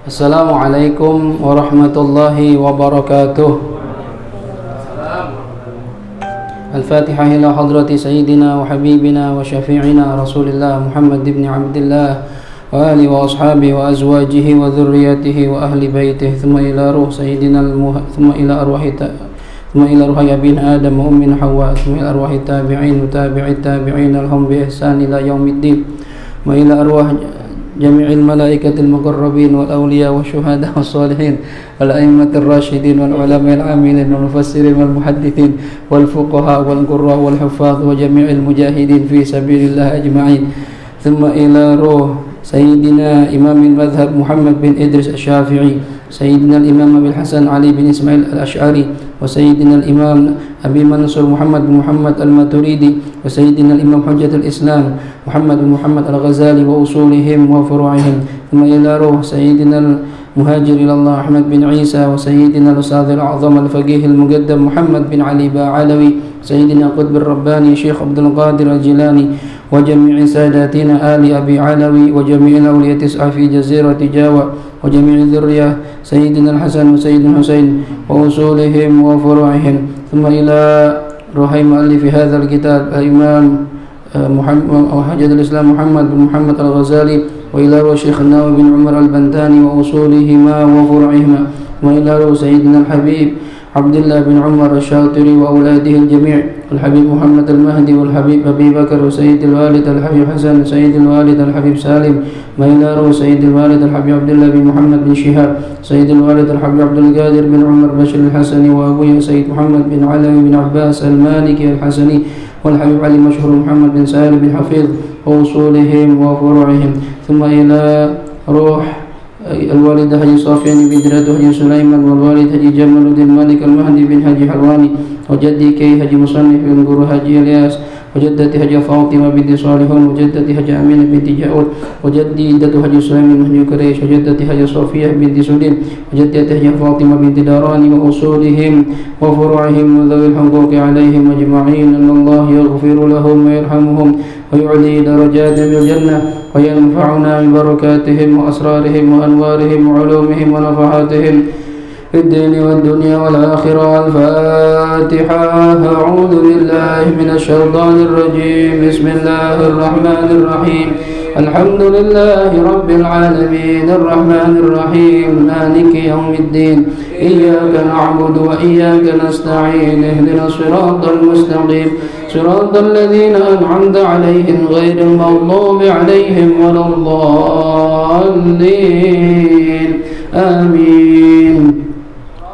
Assalamualaikum warahmatullahi wabarakatuh. Al-Fatihah ila hadrati Sayyidina wa Habibina wa Syafi'ina Rasulillah Muhammad ibn Abdillah wa alihi wa ashabihi wa azwajihi wa dhurriyyatihi wa ahli baitihi thumma ila ruh Sayyidina thumma ila ruhi abin Adam wa ummin Hawa thumma ila arwahi tabi'in wa tabi'it tabi'in alhum bi ihsan ila yaumiddin wa ila arwah جميع الملائكة المقربين والأولياء والشهداء والصالحين والأئمة الراشدين والعلماء العاملين والمفسرين والمحدثين والفقهاء والقراء والحفاظ وجميع المجاهدين في سبيل الله أجمعين ثم إلى روح سيدنا إمام المذهب محمد بن إدريس الشافعي سيدنا الإمام أبي الحسن علي بن إسماعيل الأشعري وسيدنا الإمام أبي منصور محمد بن محمد الماتريدي وسيدنا الإمام حجة الإسلام محمد بن محمد الغزالي وأصولهم وفروعهم ثم إلى روح سيدنا المهاجر إلى الله أحمد بن عيسى وسيدنا الأستاذ الأعظم الفقيه المقدم محمد بن علي باعلوي سيدنا قطب الرباني شيخ عبد القادر الجيلاني وجميع ساداتنا آل أبي علوي وجميع الأولياء تسعة في جزيرة جاوة وجميع الذرية سيدنا الحسن وسيدنا الحسين وأصولهم وفروعهم ثم إلى روح مؤلف هذا الكتاب الإمام حجة الإسلام محمد بن محمد الغزالي وإلى روح الشيخ النووي بن عمر البنتاني وأصولهما وفروعهما وإلى روح سيدنا الحبيب عبد الله بن عمر الشاطري وأولاده الجميع الحبيب محمد المهدي والحبيب أبي بكر وسيد الوالد الحبيب حسن وسيد الوالد الحبيب سالم وإلى روح سيد الوالد الحبيب عبد الله بن محمد بن شهاب سيد الوالد الحبيب عبد القادر بن عمر بشر الحسني وأبوه سيد محمد بن علوي بن عباس المالكي الحسني والحبيب علي مشهور محمد بن سالم بن حفيظ وأصولهم وفروعهم ثم إلى روح الوالد حجي صافيان بن دراد حجي سليمان والوالد حجي جمال الدين مالك المهدي بن حجي حلواني وجدي كي حجي مصنف بن قرو حجي الياس وجدتي حجي فاطمة بنت صالحون وجدتي حجي أمينة بنت جاؤد وجدي جدة حجي سليمان بن حجي كريش وجدتي حجي صوفية بنت سليم وجدتي حجي فاطمة بنت داراني وأصولهم وفروعهم وذوي الحقوق عليهم أجمعين أن الله يغفر لهم ويرحمهم ويعلي درجات بالجنة وينفعنا ببركاتهم وأسرارهم وأنوارهم وعلومهم ونفحاتهم في الدين والدنيا والآخرة. الفاتحة. أعوذ بالله من الشيطان الرجيم. بسم الله الرحمن الرحيم. الحمد لله رب العالمين الرحمن الرحيم مالك يوم الدين إياك نعبد وإياك نستعين اهدنا الصراط المستقيم صراط الذين أنعمت عليهم غير المغضوب عليهم ولا الضالين آمين.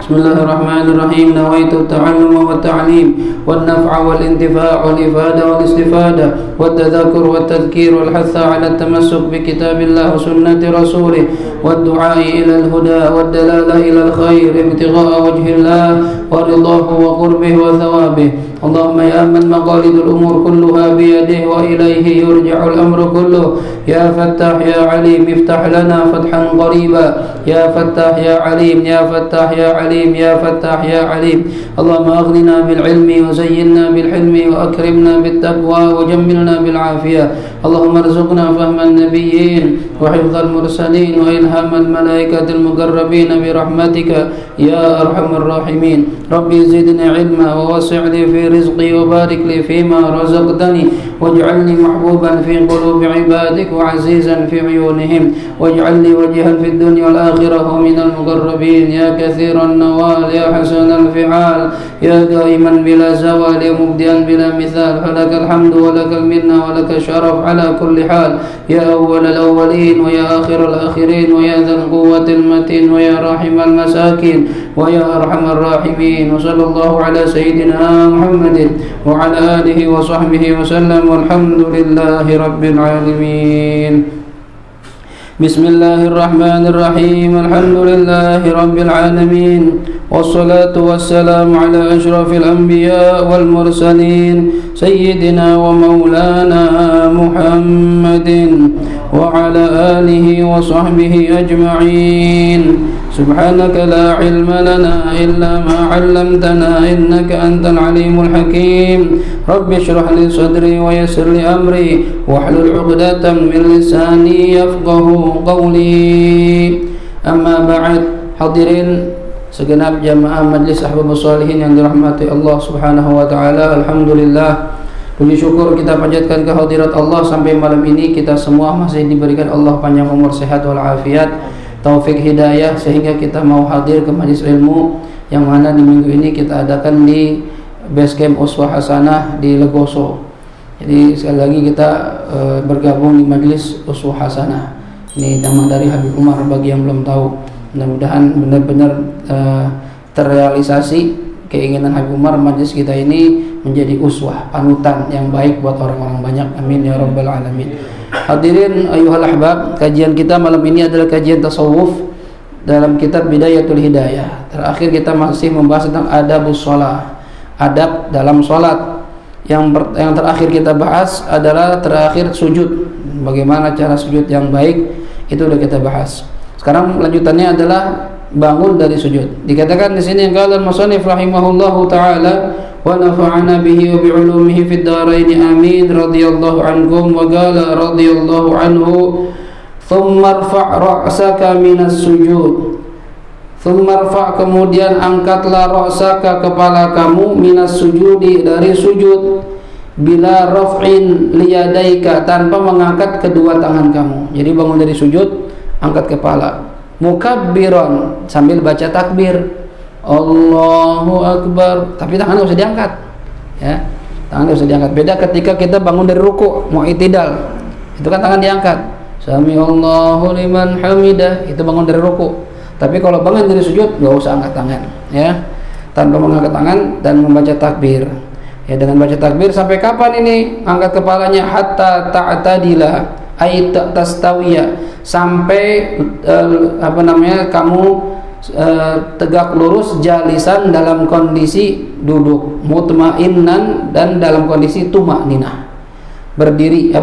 بسم الله الرحمن الرحيم. نويت التعلم والتعليم والنفع والانتفاع والإفادة والاستفادة والتذكر والتذكير والحث على التمسك بكتاب الله وسنة رسوله والدعاء إلى الهدى والدلالة إلى الخير ابتغاء وجه الله ورضاه وقربه وثوابه. اللهم يا من مقاليد الأمور كلها بيده وإليه يرجع الأمر كله يا فتاح يا عليم افتح لنا فتحا قريبا يا فتاح يا عليم يا فتاح يا عليم يا فتاح يا عليم. اللهم أغننا بالعلم وزينا بالحلم وأكرمنا بالتقوى وجملنا بالعافية. اللهم ارزقنا فهم النبيين وحفظ المرسلين وإلهام الملائكة المقربين برحمتك يا أرحم الراحمين. ربي زدني علما ووسع لي في رزقي وبارك لي فيما رزقتني واجعلني محبوبا في قلوب عبادك وعزيزا في عيونهم واجعل لي وجها في الدنيا والآخرة ومن المقربين يا كثير النوال يا حسن الفعال يا دائما بلا زوال يا مبدئا بلا مثال. فلك الحمد ولك المنة ولك الشرف على كل حال يا أول الأولين ويا آخر الآخرين ويا ذا القوة المتين ويا راحم المساكين ويا أرحم الراحمين. وصلى الله على سيدنا محمد وعلى آله وصحبه وسلم والحمد لله رب العالمين. بسم الله الرحمن الرحيم. الحمد لله رب العالمين والصلاة والسلام على أشرف الأنبياء والمرسلين سيدنا ومولانا محمد وعلى آله وصحبه أجمعين. سبحانك لا علم لنا إلا ما علمتنا إنك أنت العليم الحكيم رب اشرح لي صدري ويسر لي أمري واحلل عقدة من لساني يفقه قولي أما بعد. Hadirin segenap jamaah Majlis Ahbabus Shalihin yang dirahmati Allah Subhanahu wa taala, alhamdulillah, puji syukur kita panjatkan kehadirat Allah sampai malam ini kita semua masih diberikan Allah panjang umur, sehat walafiat, taufik hidayah sehingga kita mau hadir ke majlis ilmu yang mana di minggu ini kita adakan di Base Camp Uswah Hasanah di Legoso. Jadi sekali lagi kita bergabung di majlis Uswah Hasanah. Ini nama dari Habib Umar bagi yang belum tahu. Mudah-mudahan benar-benar terrealisasi keinginan Habib Umar, majlis kita ini menjadi uswah, panutan yang baik buat orang-orang banyak. Amin ya rabbal alamin. Hadirin ayyuhal ahbab, kajian kita malam ini adalah kajian tasawuf dalam kitab Bidayatul Hidayah. Terakhir kita masih membahas tentang adabus shalah, adab dalam salat. Yang terakhir kita bahas adalah terakhir sujud. Bagaimana cara sujud yang baik, itu sudah kita bahas. Sekarang lanjutannya adalah bangun dari sujud. Dikatakan di sini qala al-musannif rahimahullahu taala wa nafa'ana bihi wa bi 'ulumihi fid dharain amin radhiyallahu anhum wa qala radhiyallahu anhu thumma irfa' ra'saka minas sujud. Thumma irfa', kemudian angkatlah ra'saka, kepala kamu, minas sujudi, dari sujud, bila raf'in liyadaika, tanpa mengangkat kedua tangan kamu. Jadi bangun dari sujud, angkat kepala, mukabbiran, sambil baca takbir, Allahu Akbar, tapi tangannya usah diangkat, ya, tangannya usah diangkat. Beda ketika kita bangun dari ruku, mu'tidal, itu kan tangan diangkat, Sami Allahu liman hamidah, itu bangun dari ruku. Tapi kalau bangun dari sujud, nggak usah angkat tangan, ya, tanpa mengangkat tangan dan membaca takbir. Ya, dengan baca takbir sampai kapan ini? Angkat kepalanya hatta ta'tadila, ay tastawiya, sampai kamu tegak lurus, jalisan, dalam kondisi duduk, mutmainnan, dan dalam kondisi tumakninah, berdiri,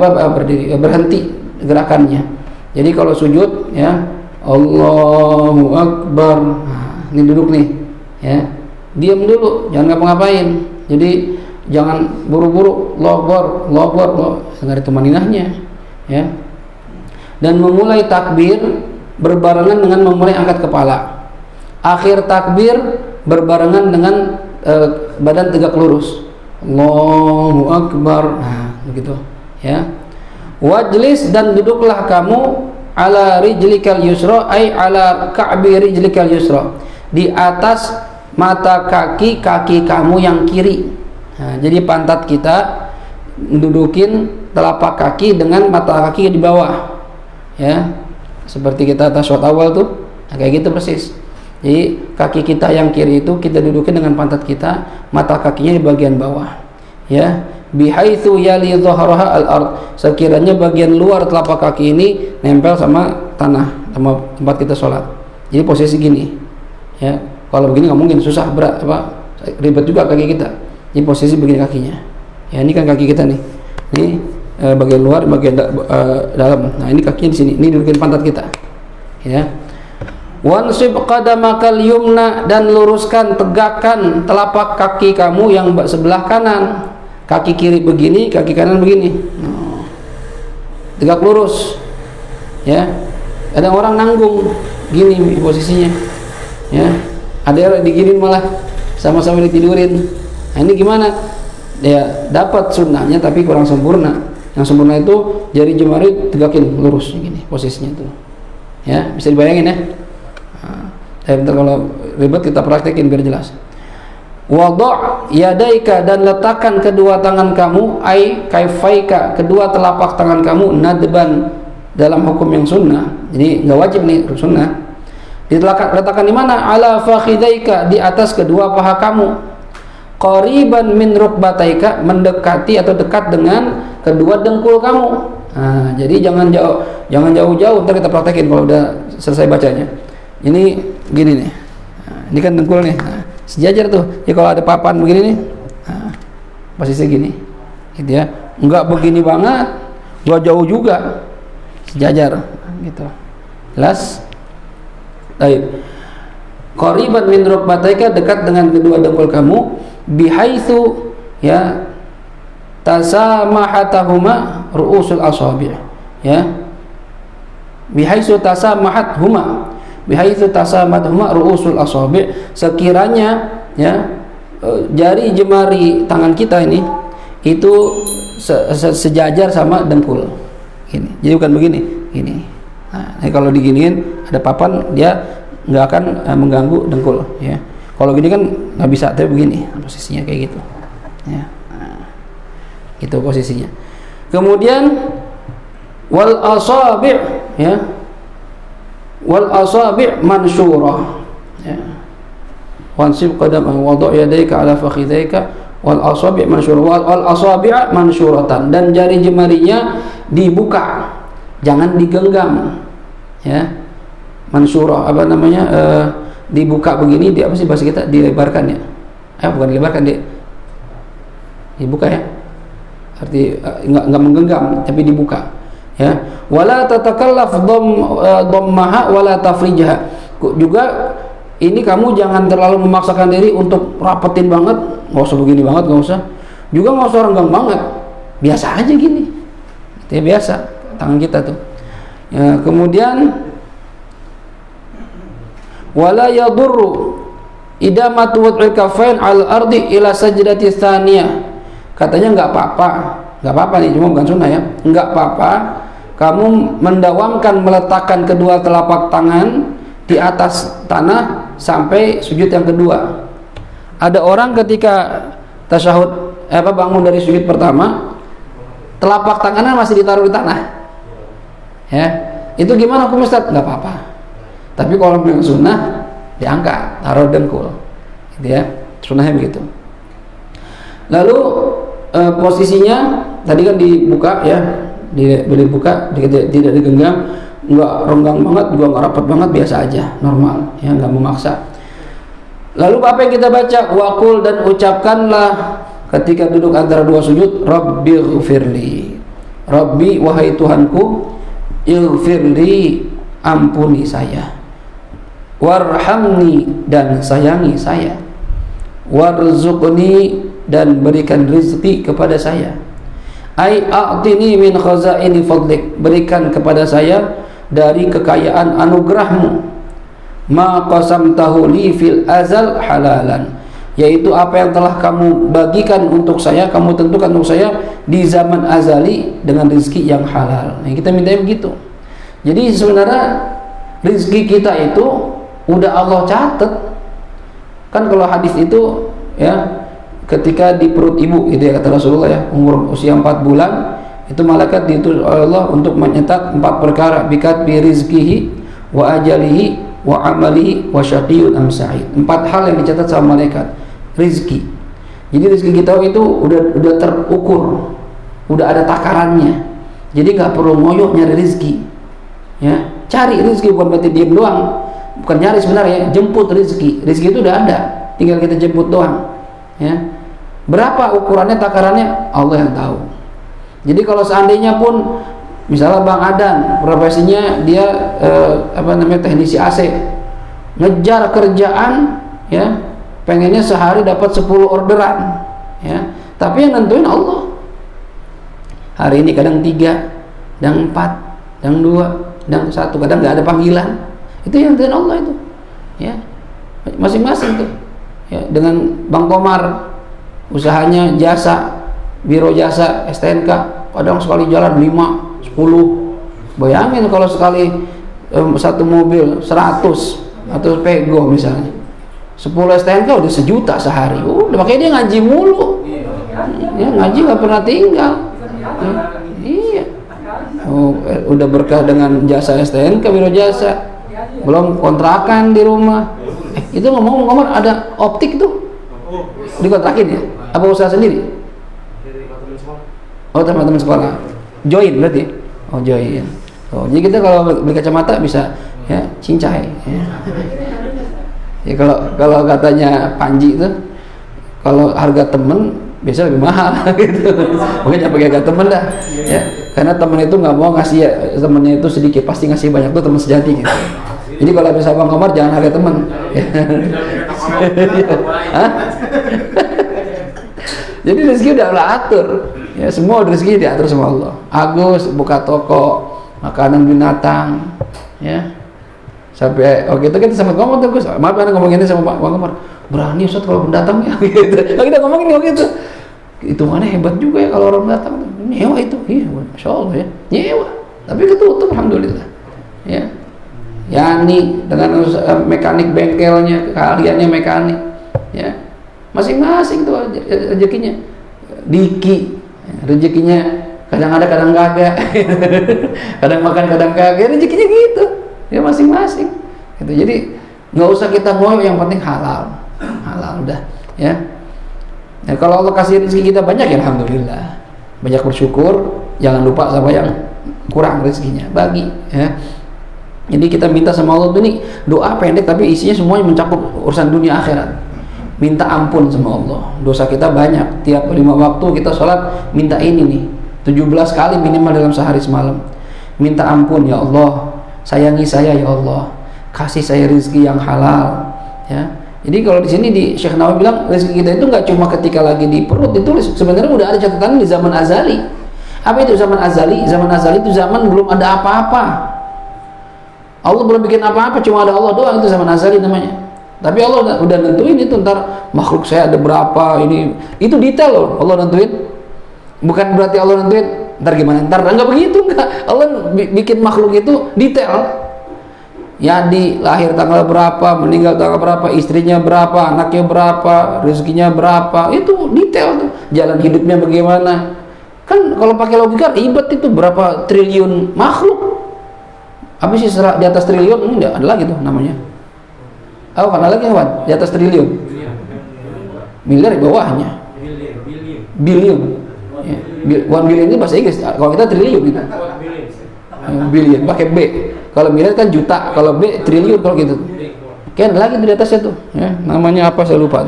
berhenti gerakannya. Jadi kalau sujud, ya, Allahu Akbar, nah, ini duduk nih, ya, diam dulu, jangan ngapa-ngapain. Jadi jangan buru-buru Allahu Akbar, nggak ada tumakninahnya, ya. Dan memulai takbir berbarengan dengan memulai angkat kepala. Akhir takbir berbarengan dengan badan tegak lurus, Allahu Akbar, nah begitu, ya. Wajlis, dan duduklah kamu, ala rijlikal yusra, ay ala ka'bi rijlikal yusra, di atas mata kaki kamu yang kiri. Nah, jadi pantat kita dudukin telapak kaki dengan mata kaki di bawah, ya, seperti kita tasyahud awal tuh, nah, kayak gitu persis. Jadi kaki kita yang kiri itu kita dudukin dengan pantat kita, mata kakinya di bagian bawah, ya, bihaitsu yali dhahraha al-ard, sekiranya bagian luar telapak kaki ini nempel sama tanah, sama tempat kita sholat. Jadi posisi gini, ya, kalau begini nggak mungkin, susah, berat, ribet juga kaki kita. Ini posisi begini kakinya, ya, ini kan kaki kita nih, ini bagian luar, bagian dalam. Nah, ini kakinya di sini, ini dudukin pantat kita, ya. Wansib qadamakal yumna, dan luruskan, tegakkan telapak kaki kamu yang sebelah kanan. Kaki kiri begini, kaki kanan begini, tegak lurus, ya. Ada orang nanggung gini posisinya, ya. Ada yang diginin malah sama-sama ditidurin. Nah, ini gimana? Ya, dapat sunnahnya tapi kurang sempurna. Yang sempurna itu jari jemari tegakin lurus gini posisinya itu, ya, bisa dibayangin, ya. Nah, kalau ribet kita praktekin biar jelas. Wada' yadaika, dan letakkan kedua tangan kamu, ai kaifaika, kedua telapak tangan kamu, nadban, dalam hukum yang sunnah. Jadi nggak wajib nih, sunnah. Diletakkan di mana? Ala fakhidaika, di atas kedua paha kamu. Qariban min rukbataika, mendekati atau dekat dengan kedua dengkul kamu. Nah, jadi jangan jauh-jauh. Ntar kita praktekin kalau udah selesai bacanya. Ini gini nih. Nah, ini kan dengkul nih. Nah, sejajar tuh. Ya kalau ada papan begini nih, nah, posisi gini, gitu ya. Enggak begini banget, enggak jauh juga, sejajar, gitu. Jelas? Baik. qariban min rukbataika, dekat dengan kedua dengkul kamu, bihaitsu ya tasamahatahuma ru'usul asabi', ya, bihaitsu tasamahathuma, bihaitsu tasamahathuma ru'usul asabi', sekiranya ya jari jemari tangan kita ini itu sejajar sama dengkul ini. Jadi bukan begini, gini. Nah, kalau diginiin ada papan, dia nggak akan mengganggu dengkul, ya. Kalau gini kan nggak bisa, tapi begini posisinya kayak gitu, ya. Nah, itu posisinya. Kemudian wal asabi', ya, wal asabi' mansyurah, ya. Wansib qadam wadu' yadayka ala fakhidayka wal asabi' mansyurah, wal asabi' mansyuratan, dan jari jemarinya dibuka, jangan digenggam, ya. Mansyurah apa namanya, dibuka begini, apa sih bahasa kita, dilebarkan, ya. Bukan dilebarkan, dibuka, ya, arti nggak menggenggam tapi dibuka, ya. Wala tatakallaf dhammaha wala tafrijha, juga ini kamu jangan terlalu memaksakan diri untuk rapetin banget, nggak usah begini banget, nggak usah, juga nggak usah renggang banget, biasa aja gini, ya, biasa tangan kita tuh, ya. Kemudian wala yadurru idamatu wad'il kafain al ardi ila sajdati tsaniyah, katanya nggak apa-apa nih, cuma bukan sunnah, ya, nggak apa-apa kamu mendawamkan meletakkan kedua telapak tangan di atas tanah sampai sujud yang kedua. Ada orang ketika tasyahud bangun dari sujud pertama, telapak tangannya masih ditaruh di tanah, ya, itu gimana hukum Ustaz? Nggak apa-apa. Tapi kalau yang sunnah diangkat, taruh dengkul, gitu, ya, sunnahnya begitu. Lalu posisinya tadi kan dibuka, ya, dibuka, tidak digenggam, nggak renggang banget, juga nggak rapat banget, biasa aja, normal, ya, nggak memaksa. Lalu apa yang kita baca? Waqul, dan ucapkanlah ketika duduk antara dua sujud, Rabbighfirli, Rabbi, wahai Tuhanku, ighfirli, ampuni saya, warhamni, dan sayangi saya, warzuqni, dan berikan rezeki kepada saya, ai a'tini min khazaini fadlik, berikan kepada saya dari kekayaan anugerahmu, ma qasamtahu li fil azal halalan, yaitu apa yang telah kamu bagikan untuk saya, kamu tentukan untuk saya di zaman azali dengan rezeki yang halal. Nah, kita minta begitu. Jadi sebenarnya rezeki kita itu udah Allah catat. Kan kalau hadis itu, ya, ketika di perut ibu, gitu, ya, kata Rasulullah, ya, umur usia 4 bulan itu malaikat diutus oleh Allah untuk menyetak 4 perkara, bikat bi rizqihi wa ajalihi wa amalihi wa syaqiyyun am sa'id. 4 hal yang dicatat sama malaikat, rizki. Jadi rizki kita itu udah terukur, udah ada takarannya. Jadi nggak perlu ngoyo nyari rizki, ya. Cari rizki, bukan berarti diem doang, bukan nyari sebenarnya, jemput rizki. Rizki itu udah ada, tinggal kita jemput doang, ya. Berapa ukurannya, takarannya, Allah yang tahu. Jadi kalau seandainya pun misalnya Bang Adan profesinya dia teknisi AC, ngejar kerjaan, ya, pengennya sehari dapat 10 orderan, ya, tapi yang nentuin Allah. Hari ini kadang 3, kadang 4, kadang 2, kadang 1, kadang nggak ada panggilan. Itu yang nentuin Allah itu, ya, masing-masing tuh, ya. Dengan Bang Komar usahanya jasa, biro jasa STNK, kadang sekali jalan 5, 10. Bayangin kalau sekali satu mobil 100 atau pego misalnya 10 STNK udah 1 juta sehari. Udah, makanya dia ngaji mulu, ya, ngaji nggak pernah tinggal, ya, iya. Udah berkah dengan jasa STNK, biro jasa, belum kontrakan di rumah. Itu ngomong-ngomong, ada optik tuh dikontrakin, ya, apa usaha sendiri? Oh, teman-teman sekolah join berarti. Oh, join. Oh, jadi kita kalau beli kacamata bisa, ya, cincai, ya. Ya, kalau katanya Panji itu, kalau harga temen biasa lebih mahal gitu. Mungkin jangan pakai harga temen dah, ya, karena temen itu nggak mau ngasih, ya, temennya itu sedikit, pasti ngasih banyak tuh teman sejati gitu. Jadi kalau habis Abang Komar jangan ada teman. Jadi rezeki udah Allah atur. Ya, semua rezeki diatur sama Allah. Agus buka toko makanan binatang, ya. Sampai itu kita sama ngomong tuh Gus. Maaf karena ngomongin ini sama Bang Komar. Berani Ustaz kalau pendatang ya gitu. Nah, kita ngomongin gitu. Itu mana hebat juga ya kalau orang datang nyewa itu. Iya, Masya Allah ya. Nyewa. Tapi ketutup alhamdulillah. Ya. Yani dengan mekanik bengkelnya, keahliannya mekanik. Ya. Masing-masing tuh rezekinya. Diki rezekinya kadang ada kadang kagak. Kadang makan kadang kagak, rezekinya gitu. Ya masing-masing. Gitu. Jadi nggak usah kita ngoyo, yang penting halal. Halal udah, ya. Nah, kalau Allah kasih rezeki kita banyak ya alhamdulillah. Banyak bersyukur, jangan lupa sama yang kurang rezekinya, bagi, ya. Jadi kita minta sama Allah tuh nih doa pendek tapi isinya semuanya mencakup urusan dunia akhirat. Minta ampun sama Allah. Dosa kita banyak. Tiap 5 waktu kita sholat minta ini nih. 17 kali minimal dalam sehari semalam. Minta ampun ya Allah. Sayangi saya ya Allah. Kasih saya rezeki yang halal. Ya. Jadi kalau di sini di Syekh Nawawi bilang rezeki kita itu nggak cuma ketika lagi di perut, itu sebenarnya udah ada catatan di zaman azali. Apa itu zaman azali? Zaman azali itu zaman belum ada apa-apa. Allah belum bikin apa-apa, cuma ada Allah doang, itu zaman azali namanya. Tapi Allah udah nentuin itu, ntar makhluk saya ada berapa, ini itu detail loh Allah nentuin. Bukan berarti Allah nentuin ntar gimana, ntar enggak begitu, enggak. Allah bikin makhluk itu detail. Ya, di lahir tanggal berapa, meninggal tanggal berapa, istrinya berapa, anaknya berapa, rezekinya berapa, itu detail tuh. Jalan hidupnya bagaimana. Kan kalau pakai logika ribet, itu berapa triliun makhluk. Apa sih di atas triliun? Ini enggak ada lagi tuh namanya. Oh, kan ada lagi kawan, di atas triliun. Miliar di bawahnya. Billion. Ya. 1 billion ini bahasa Inggris. Kalau kita triliun gitu. Billion pakai B. Kalau miliar kan juta, kalau B triliun kalau gitu. Kan lagi di atasnya tuh, ya. Namanya apa saya lupa.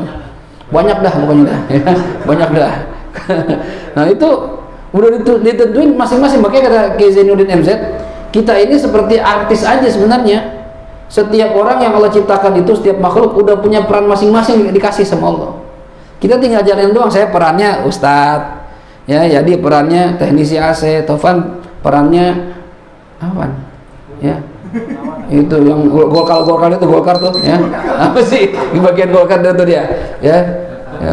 Banyak dah pokoknya dah. Ya. Banyak dah. Nah, itu udah ditentuin masing-masing. Makanya kata Kiai Zainuddin MZ, kita ini seperti artis aja sebenarnya. Setiap orang yang Allah ciptakan itu, setiap makhluk udah punya peran masing-masing dikasih sama Allah. Kita tinggal jalanin doang. Saya perannya Ustadz, ya, jadi perannya teknisi AC, Taufan perannya apa? Ya, itu yang Golkar tuh, ya. Apa sih di bagian Golkar itu dia? Ya,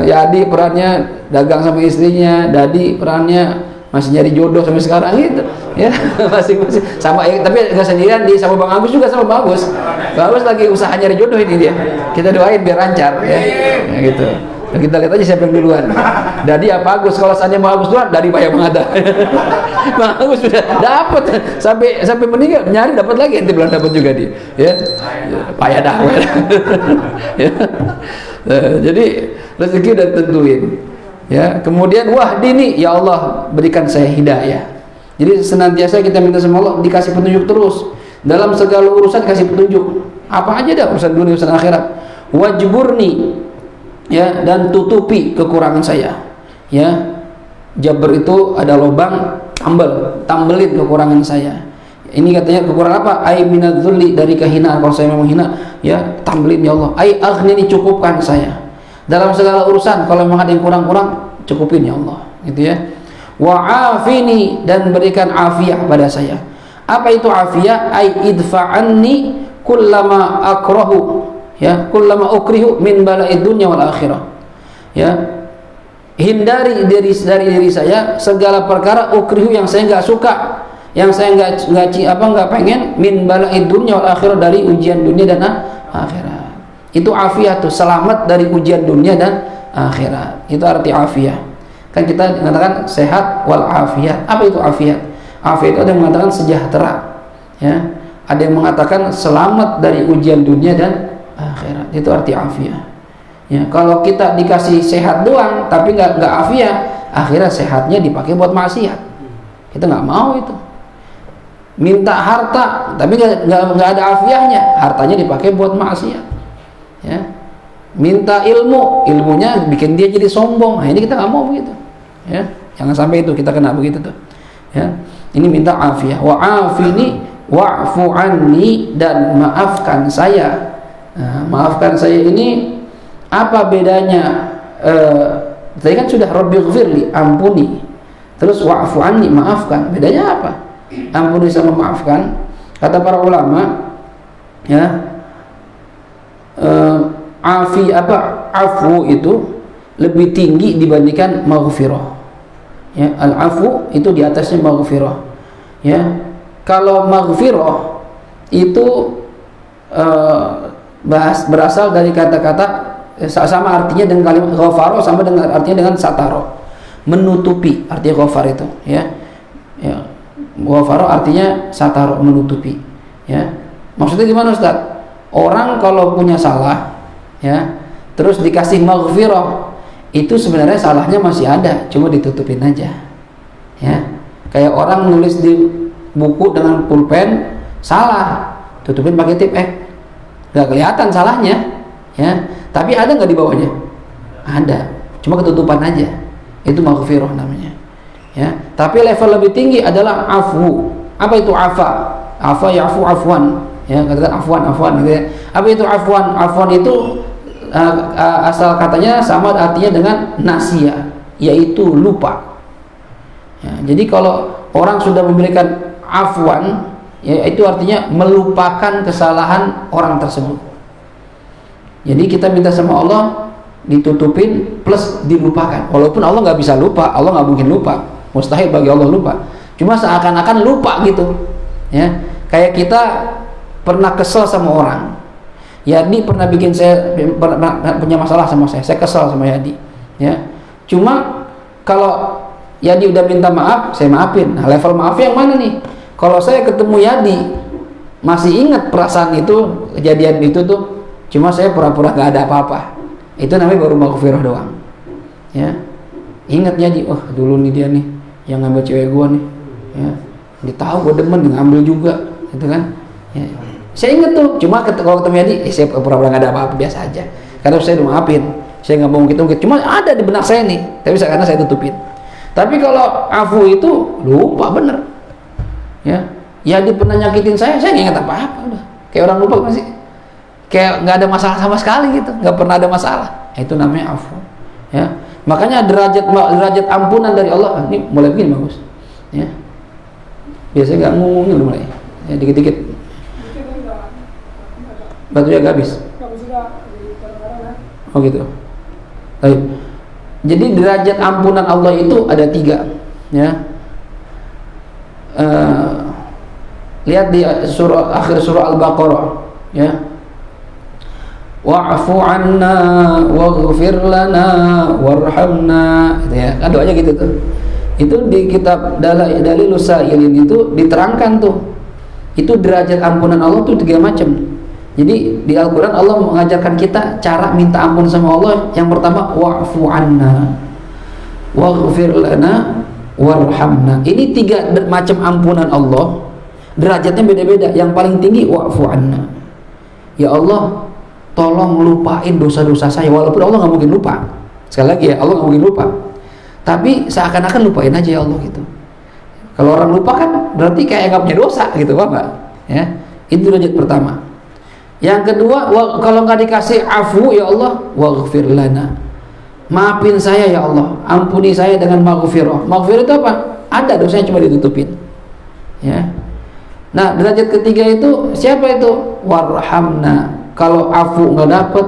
Yadi perannya dagang sama istrinya, Dadi perannya masih nyari jodoh sampai sekarang gitu, ya. Masing-masing sama, ya, tapi nggak sendirian, di sama Bang Agus juga, sama Bang Agus lagi usaha nyari jodoh ini dia. Kita doain biar lancar, ya, ya gitu. Nah, kita lihat aja siapa yang duluan. Dadi apa Agus? Kalau seandainya Bang Agus duluan, Dadi banyak banget. Bang Agus sudah dapat sampai meninggal, nyari dapat lagi, nanti belum dapat juga dia, ya. Payah dah. Ya. Jadi rezeki udah tentuin. Ya, kemudian wahdini, ya Allah berikan saya hidayah. Jadi senantiasa kita minta sama Allah dikasih petunjuk terus. Dalam segala urusan kasih petunjuk. Apa aja dah, urusan dunia, urusan akhirat. Wajburni, ya, dan tutupi kekurangan saya. Ya. Jabr itu ada lubang, tambelin kekurangan saya. Ini katanya kekurangan apa? Ai minadzulli, dari kehinaan. Kalau saya memang hina, ya, tambelin ya Allah. Ai aghnini, cukupkan saya. Dalam segala urusan, kalau memang ada yang kurang-kurang, cukupin ya Allah, gitu ya. Wa'afini, dan berikan afiah pada saya. Apa itu afiah? Ai idfa'anni kullama akrahu, ya, kullama ukrihu min bala'id dunya wal akhirah. Ya. Hindari dari diri saya segala perkara ukrihu yang saya enggak suka, yang saya enggak pengen, min bala'id dunya wal akhirah, dari ujian dunia dan akhirat. Itu afiah tuh, selamat dari ujian dunia dan akhirat. Itu arti afiah. Kan kita mengatakan sehat wal afiat. Apa itu afiat? Afiat itu ada yang mengatakan sejahtera, ya. Ada yang mengatakan selamat dari ujian dunia dan akhirat. Itu arti afiah. Ya, kalau kita dikasih sehat doang tapi nggak afiah, akhirnya sehatnya dipakai buat maksiat. Kita nggak mau itu. Minta harta tapi nggak ada afiahnya, hartanya dipakai buat maksiat. Ya, minta ilmunya bikin dia jadi sombong. Nah, ini kita nggak mau begitu, ya. Jangan sampai itu kita kena begitu tuh, ya. Ini minta afiah. Wa afini wa'fu anni, dan maafkan saya. Nah, maafkan saya ini apa bedanya? Tadi kan sudah rabbighfirli, ampuni, terus wa'fu anni, maafkan, bedanya apa? Ampuni sama maafkan, kata para ulama, ya, afu itu lebih tinggi dibandingkan maghfirah. Ya, al-afu itu di atasnya maghfirah. Ya, kalau maghfirah itu berasal dari kata-kata sama artinya dengan kalimat ghafaro, sama dengan artinya dengan sataro, menutupi, artinya ghafar itu, ya. Ya, ghafaro artinya sataro, menutupi. Ya, maksudnya gimana Ustaz? Orang kalau punya salah, ya, terus dikasih maghfirah, itu sebenarnya salahnya masih ada, cuma ditutupin aja. Ya, kayak orang nulis di buku dengan pulpen salah, tutupin pakai tip, nggak kelihatan salahnya, ya, tapi ada nggak di bawahnya? Ada, cuma ketutupan aja. Itu maghfirah namanya. Ya, tapi level lebih tinggi adalah afu. Apa itu afa? Afa yafu afwan. Ya, katakan afwan gitu ya. Apa itu afwan? Afwan itu asal katanya sama artinya dengan nasia, yaitu lupa. Ya, jadi kalau orang sudah memberikan afwan, ya, itu artinya melupakan kesalahan orang tersebut. Jadi kita minta sama Allah ditutupin plus dilupakan. Walaupun Allah nggak bisa lupa, Allah nggak mungkin lupa, mustahil bagi Allah lupa. Cuma seakan-akan lupa gitu. Ya, kayak kita pernah kesel sama orang. Yadi pernah bikin saya punya masalah sama saya kesel sama Yadi. Ya, cuma kalau Yadi udah minta maaf, saya maafin. Nah, level maafnya yang mana nih? Kalau saya ketemu Yadi masih ingat perasaan itu, kejadian itu tuh, cuma saya pura-pura gak ada apa-apa, itu namanya baru maghfirah doang. Ya, ingat Yadi, oh dulu nih dia nih yang ngambil cewek gua nih, ya, dia tahu gua demen, ngambil juga, gitu kan. Ya, saya ingat tuh, cuma kalau ketemu Yadi, saya pura-pura gak ada apa-apa, biasa aja, karena saya udah maafin, saya nggak mau ngungkit-ngungkit, cuma ada di benak saya nih, tapi karena saya tutupin. Tapi kalau afu itu lupa bener. Ya, Yadi pernah nyakitin saya nggak ingat apa-apa, udah kayak orang lupa masih, kayak nggak ada masalah sama sekali gitu, nggak pernah ada masalah. Itu namanya afu. Ya, makanya derajat ampunan dari Allah ini mulai begini bagus. Ya, biasanya nggak ngomongin mulai, ya, dikit-dikit. Batunya gak habis. Oh gitu. Baik. Jadi derajat ampunan Allah itu ada 3. Ya. Lihat di akhir surah Al-Baqarah, ya. Wa'fu 'anna waghfir lana warhamna, gitu ya. Kan doanya gitu tuh. Itu di kitab Dalilus Sa'ilin itu diterangkan tuh. Itu derajat ampunan Allah tuh 3 macam. Jadi di Al-Quran Allah mengajarkan kita cara minta ampun sama Allah. Yang pertama, wa'fu 'anna waghfir lana warhamna. Ini 3 macam ampunan Allah. Derajatnya beda-beda. Yang paling tinggi wa'fu 'anna. Ya Allah, tolong lupain dosa-dosa saya. Walaupun Allah nggak mungkin lupa. Sekali lagi ya, Allah nggak mungkin lupa. Tapi seakan-akan lupain aja ya Allah gitu. Kalau orang lupa kan berarti kayak nggak punya dosa gitu, Pak, Mbak. Ya, itu derajat pertama. Yang kedua, kalau nggak dikasih afu, ya Allah, waghfir lana, maafin saya ya Allah, ampuni saya dengan maghfirah. Maghfirah itu apa? Ada dosanya cuma ditutupin. Ya. Nah, derajat ketiga itu siapa itu? Warhamna. Kalau afu nggak dapet,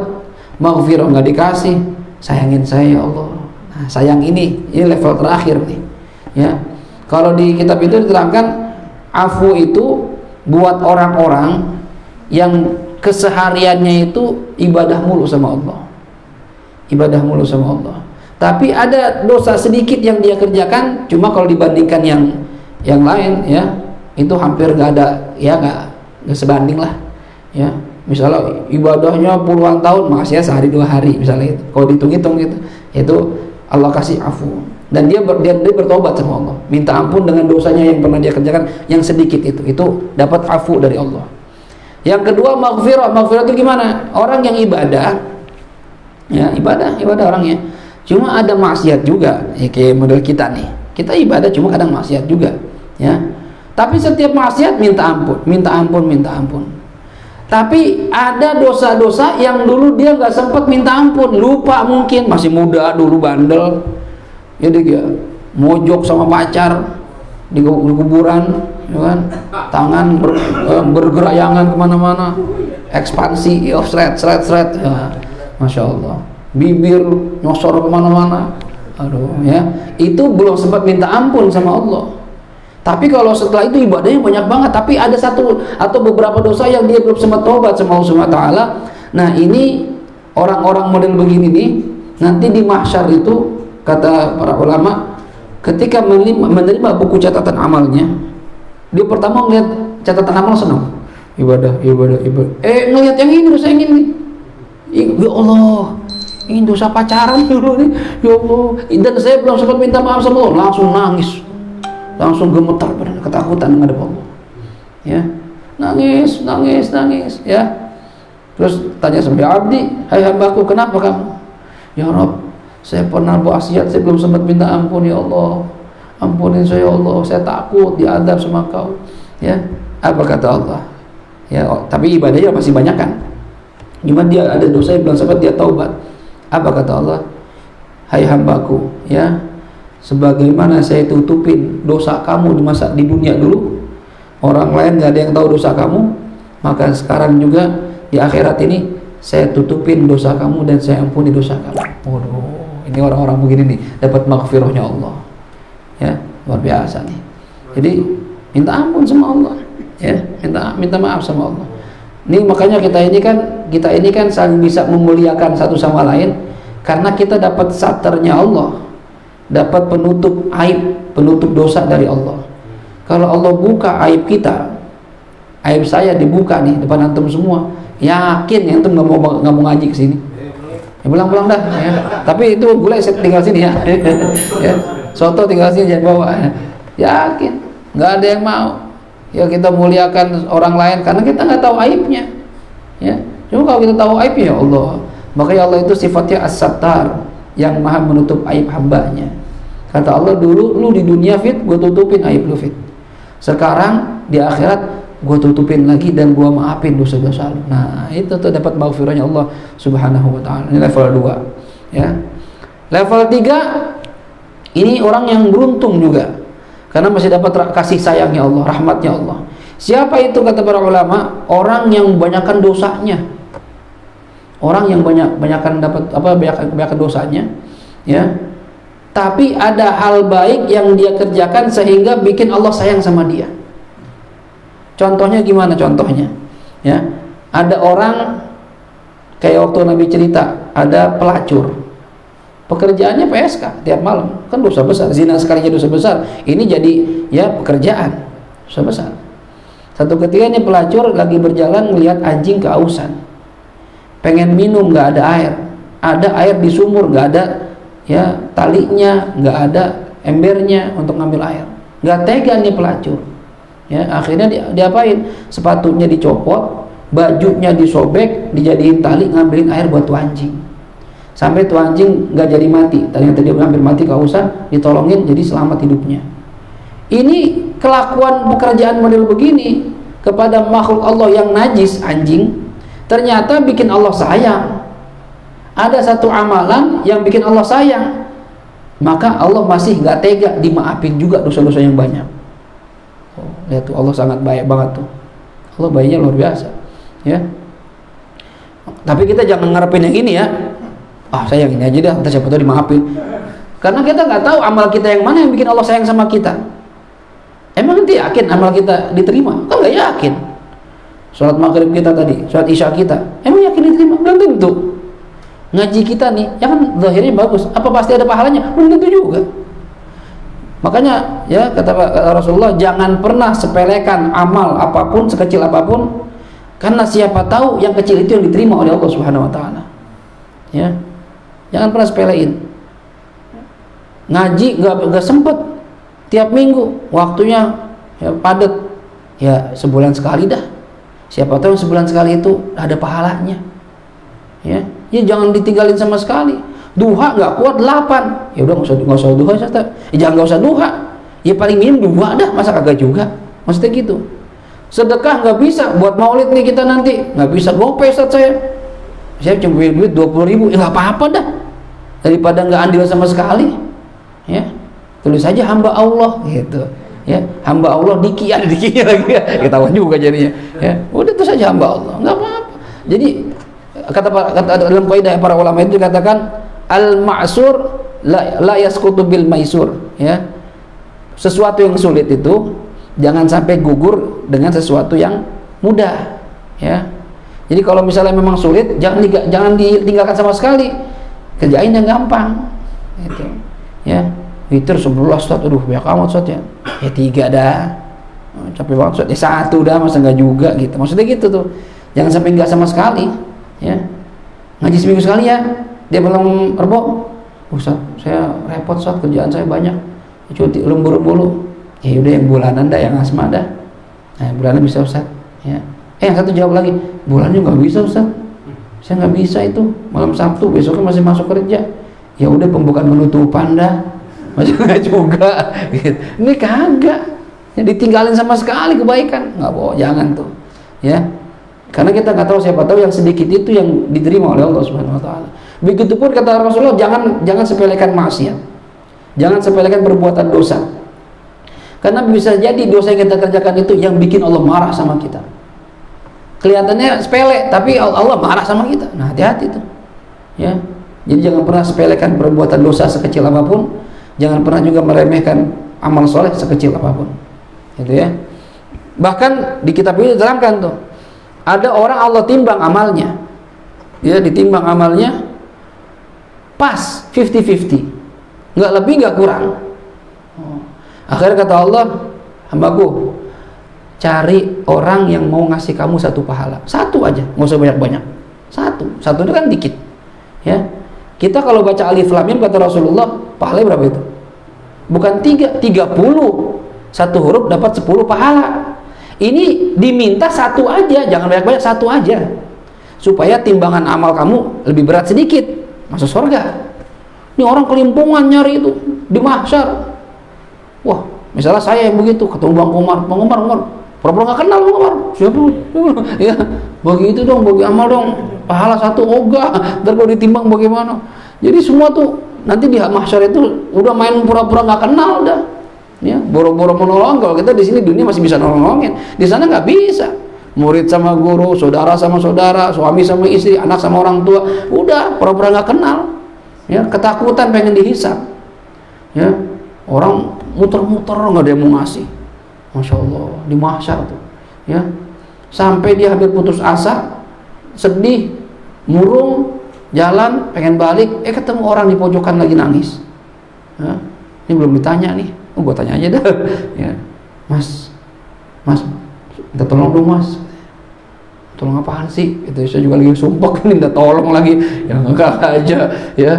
maghfirah nggak dikasih, sayangin saya ya Allah. Nah, sayang ini level terakhir nih. Ya. Kalau di kitab itu diterangkan afu itu buat orang-orang yang kesehariannya itu ibadah mulu sama Allah, ibadah mulu sama Allah, tapi ada dosa sedikit yang dia kerjakan, cuma kalau dibandingkan yang lain, ya, itu hampir nggak ada, ya nggak sebanding lah, ya. Misalnya ibadahnya puluhan tahun, maksudnya sehari 2 hari misalnya, itu kalau dihitung-hitung gitu, itu Allah kasih afu, dan dia bertobat sama Allah, minta ampun dengan dosanya yang pernah dia kerjakan yang sedikit itu dapat afu dari Allah. Yang kedua maghfirah. Maghfirah itu gimana? Orang yang ibadah, ya, ibadah orangnya, cuma ada maksiat juga, ya, kayak model kita nih, kita ibadah cuma kadang maksiat juga, ya. Tapi setiap maksiat minta ampun, minta ampun, minta ampun. Tapi ada dosa-dosa yang dulu dia nggak sempat minta ampun, lupa mungkin, masih muda dulu bandel, jadi dia mojok sama pacar di kuburan, ya kan? Tangan bergerayangan kemana-mana, ekspansi, ya, seret, ya, masya Allah, bibir nyosor kemana-mana, aduh, ya, itu belum sempat minta ampun sama Allah. Tapi kalau setelah itu ibadahnya banyak banget, tapi ada satu atau beberapa dosa yang dia belum sempat tobat sama Allah Subhanahu wa taala. Nah, ini orang-orang model begini nih, nanti di mahsyar itu kata para ulama, ketika menerima buku catatan amalnya, dia pertama ngeliat catatan amal senang, ibadah. Ngeliat yang ini, dosa yang ini, ya Allah, ini dosa pacaran dulu nih, ya Allah. Dan saya belum sempat minta maaf sama Allah, langsung nangis, langsung gemetar pada ketakutan menghadap Allah, ya, nangis, ya. Terus tanya sama dia, abdi, hai hambaku, kenapa kamu? Ya Rabb, saya pernah berwasiat, saya belum sempat minta ampun, ya Allah, ampunin saya ya Allah, saya takut diadab sama kau, ya. Apa kata Allah? Ya, tapi ibadahnya masih banyak kan, cuma dia ada dosa yang belum sempat dia taubat. Apa kata Allah? Hai hambaku, ya, sebagaimana saya tutupin dosa kamu di dunia dulu, orang lain gak ada yang tahu dosa kamu, maka sekarang juga di akhirat ini saya tutupin dosa kamu dan saya ampuni dosa kamu. Waduh, ini orang-orang begini nih dapat maghfirahnya Allah, ya, luar biasa nih. Jadi minta ampun sama Allah, ya, minta maaf sama Allah. Ini makanya kita ini kan saling bisa memuliakan satu sama lain, karena kita dapat saternya Allah, dapat penutup aib, penutup dosa dari Allah. Kalau Allah buka aib kita, aib saya dibuka nih depan antum semua, yakin antum nggak mau ngaji ke sini. Ya, pulang dah, ya. Tapi itu gulai tinggal sini ya. Ya, soto tinggal sini jangan bawa. Yakin, nggak ada yang mau. Ya, kita muliakan orang lain karena kita nggak tahu aibnya. Ya, cuma kalau kita tahu aibnya, ya Allah. Makanya Allah itu sifatnya as-sattar, yang maha menutup aib hambanya. Kata Allah, dulu lu di dunia fit, gue tutupin aib lu fit. Sekarang di akhirat gue tutupin lagi dan gue maafin dosa-dosa lu. Nah, itu tuh dapat maghfirahnya Allah Subhanahu wa taala. Ini level 2, ya. Level 3 ini orang yang beruntung juga, karena masih dapat kasih sayangnya Allah, rahmatnya Allah. Siapa itu kata para ulama? Orang yang banyakkan dosanya. Orang yang banyakkan dosanya, ya. Tapi ada hal baik yang dia kerjakan sehingga bikin Allah sayang sama dia. Contohnya gimana contohnya? Ya, ada orang kayak waktu Nabi cerita, ada pelacur. Pekerjaannya PSK tiap malam, kan dosa besar. Zina sekalinya dosa besar. Ini jadi ya pekerjaan dosa besar. Satu ketika ini pelacur lagi berjalan melihat anjing kehausan, pengen minum, nggak ada air. Ada air di sumur, nggak ada ya talinya, nggak ada embernya untuk ngambil air. Nggak tega nih pelacur. Ya, akhirnya diapain? Sepatunya dicopot, bajunya disobek, dijadiin tali, ngambilin air buat tuh anjing. Sampai tuh anjing nggak jadi mati. Ternyata dia hampir mati kehausan, ditolongin jadi selamat hidupnya. Ini kelakuan pekerjaan model begini kepada makhluk Allah yang najis, anjing, ternyata bikin Allah sayang. Ada satu amalan yang bikin Allah sayang, maka Allah masih nggak tega dimaafin juga dosa-dosa yang banyak. Oh, lihat tuh, Allah sangat baik banget tuh. Allah baiknya luar biasa, ya. Tapi kita jangan ngarepin yang ini ya. Saya yang ini aja dah, entah siapa tahu dimaafin. Karena kita nggak tahu amal kita yang mana yang bikin Allah sayang sama kita. Emang nanti yakin amal kita diterima? Kan nggak yakin. Sholat maghrib kita tadi, sholat isya kita, emang yakin diterima? Belum tentu. Ngaji kita nih, ya kan zahirnya bagus, apa pasti ada pahalanya? Belum tentu juga. Makanya ya kata Rasulullah, jangan pernah sepelekan amal apapun, sekecil apapun, karena siapa tahu yang kecil itu yang diterima oleh Allah Subhanahu wa taala. Ya. Jangan pernah sepelein. Ngaji nggak sempet tiap minggu, waktunya ya padat, ya sebulan sekali dah. Siapa tahu sebulan sekali itu ada pahalanya. Ya jangan ditinggalin sama sekali. Duha nggak kuat 8, ya udah nggak usah duha, jangan nggak usah duha. Ya paling minim 2 dah, masa kagak juga. Maksudnya gitu. Sedekah nggak bisa, buat maulid nih kita nanti nggak bisa gope Ustaz saya cuma punya duit 20.000, nggak apa-apa dah, daripada nggak andil sama sekali, ya tulis aja hamba Allah gitu, ya hamba Allah dikian lagi ya, ketahuan juga jadinya, ya udah terus aja hamba Allah, nggak apa-apa. Jadi kata dalam kaidah para ulama itu dikatakan al-ma'sur la yasqutu bil maisur, ya sesuatu yang sulit itu jangan sampai gugur dengan sesuatu yang mudah, ya. Jadi kalau misalnya memang sulit, jangan ditinggalkan sama sekali, kerjain yang gampang, gitu. Ya, witir 11 Ustaz, aduh banyak amat Ustaz ya. Ya 3 dah, capek banget Ustaz. Ya 1 dah, masa enggak juga gitu. Maksudnya gitu tuh, jangan sampai enggak sama sekali, ya. Ngaji seminggu sekali ya, dia belum Rebo, Ustaz saya repot Ustaz, kerjaan saya banyak, cuti lembur mulu. Ya udah yang bulanan dah, yang asma dah. Nah, bulanan bisa Ustaz, ya. Yang satu jawab lagi, bulannya nggak bisa Ustaz, saya nggak bisa itu, malam Sabtu besoknya masih masuk kerja. Ya udah pembukaan penutupan dah, masih nggak juga gitu. Ini kagak ya, ditinggalin sama sekali kebaikan, nggak boleh, jangan tuh, ya, karena kita nggak tahu, siapa tahu yang sedikit itu yang diterima oleh Allah Subhanahu Wa Taala. Begitupun kata Rasulullah, jangan sepelekan maksiat, jangan sepelekan perbuatan dosa, karena bisa jadi dosa yang kita kerjakan itu yang bikin Allah marah sama kita. Kelihatannya sepele, tapi Allah marah sama kita. Nah, hati-hati tuh, ya. Jadi jangan pernah sepelekan perbuatan dosa sekecil apapun, jangan pernah juga meremehkan amal soleh sekecil apapun, gitu ya. Bahkan di kitab ini diterangkan tuh, ada orang Allah timbang amalnya, ya ditimbang amalnya pas 50-50, nggak lebih nggak kurang. Akhirnya kata Allah, hambaku, cari orang yang mau ngasih kamu 1 pahala, 1 aja, nggak usah banyak-banyak, 1 itu kan dikit, ya. Kita kalau baca alif lam mim kata Rasulullah, pahala berapa itu? Bukan 30, 1 huruf dapat 10 pahala. Ini diminta 1 aja, jangan banyak-banyak, 1 aja, supaya timbangan amal kamu lebih berat sedikit, masuk surga. Ini orang kelimpungan nyari itu di mahsyar. Wah, misalnya saya yang begitu, ketemu Bang Umar, pura-pura nggak kenal Bang Umar, siapa? Ya, bagi itu dong, bagi amal dong, pahala 1, ogah, ntar kalau ditimbang bagaimana? Jadi semua tuh nanti di mahsyar itu udah main pura-pura nggak kenal dah, ya, boro-boro menolong. Kalau kita di sini dunia masih bisa nolongin, di sana nggak bisa. Murid sama guru, saudara sama saudara, suami sama istri, anak sama orang tua, udah pura-pura nggak kenal, ya, ketakutan pengen dihisab, ya, orang muter-muter nggak ada yang mau ngasih. Masya Allah, di mahsyar tuh, ya, sampai dia hampir putus asa, sedih, murung, jalan, pengen balik, ketemu orang di pojokan lagi nangis. Ya, ini belum ditanya nih, gua tanya aja dah, ya, mas, minta tolong dong mas, tolong apaan sih? Itu saya juga lagi sumpah, minta tolong lagi, ya enggak aja, ya,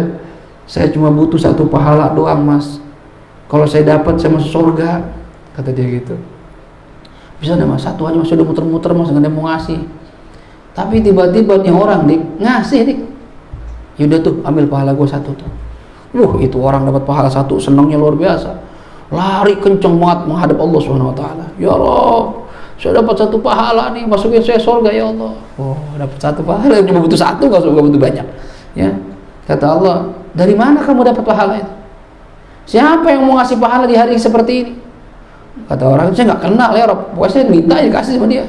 saya cuma butuh 1 pahala doang mas, kalau saya dapat saya masuk surga, kata dia gitu. Bisa ada mas, 1 aja mas, sudah muter-muter mas, nggak ada yang mau ngasih. Tapi tiba-tiba nih orang ngasih dik, yaudah tuh ambil pahala gue 1 tuh. Itu orang dapat pahala 1, senangnya luar biasa, lari kenceng banget menghadap Allah Subhanahu Wa Taala. Ya Rabb, saya dapat 1 pahala nih, masukin saya surga ya Allah. Dapat 1 pahala, cuma butuh 1, nggak butuh banyak, ya. Kata Allah, dari mana kamu dapat pahala itu? Siapa yang mau ngasih pahala di hari seperti ini? Kata orang, saya nggak kenal ya Rob, pokoknya saya minta ya kasih sama dia.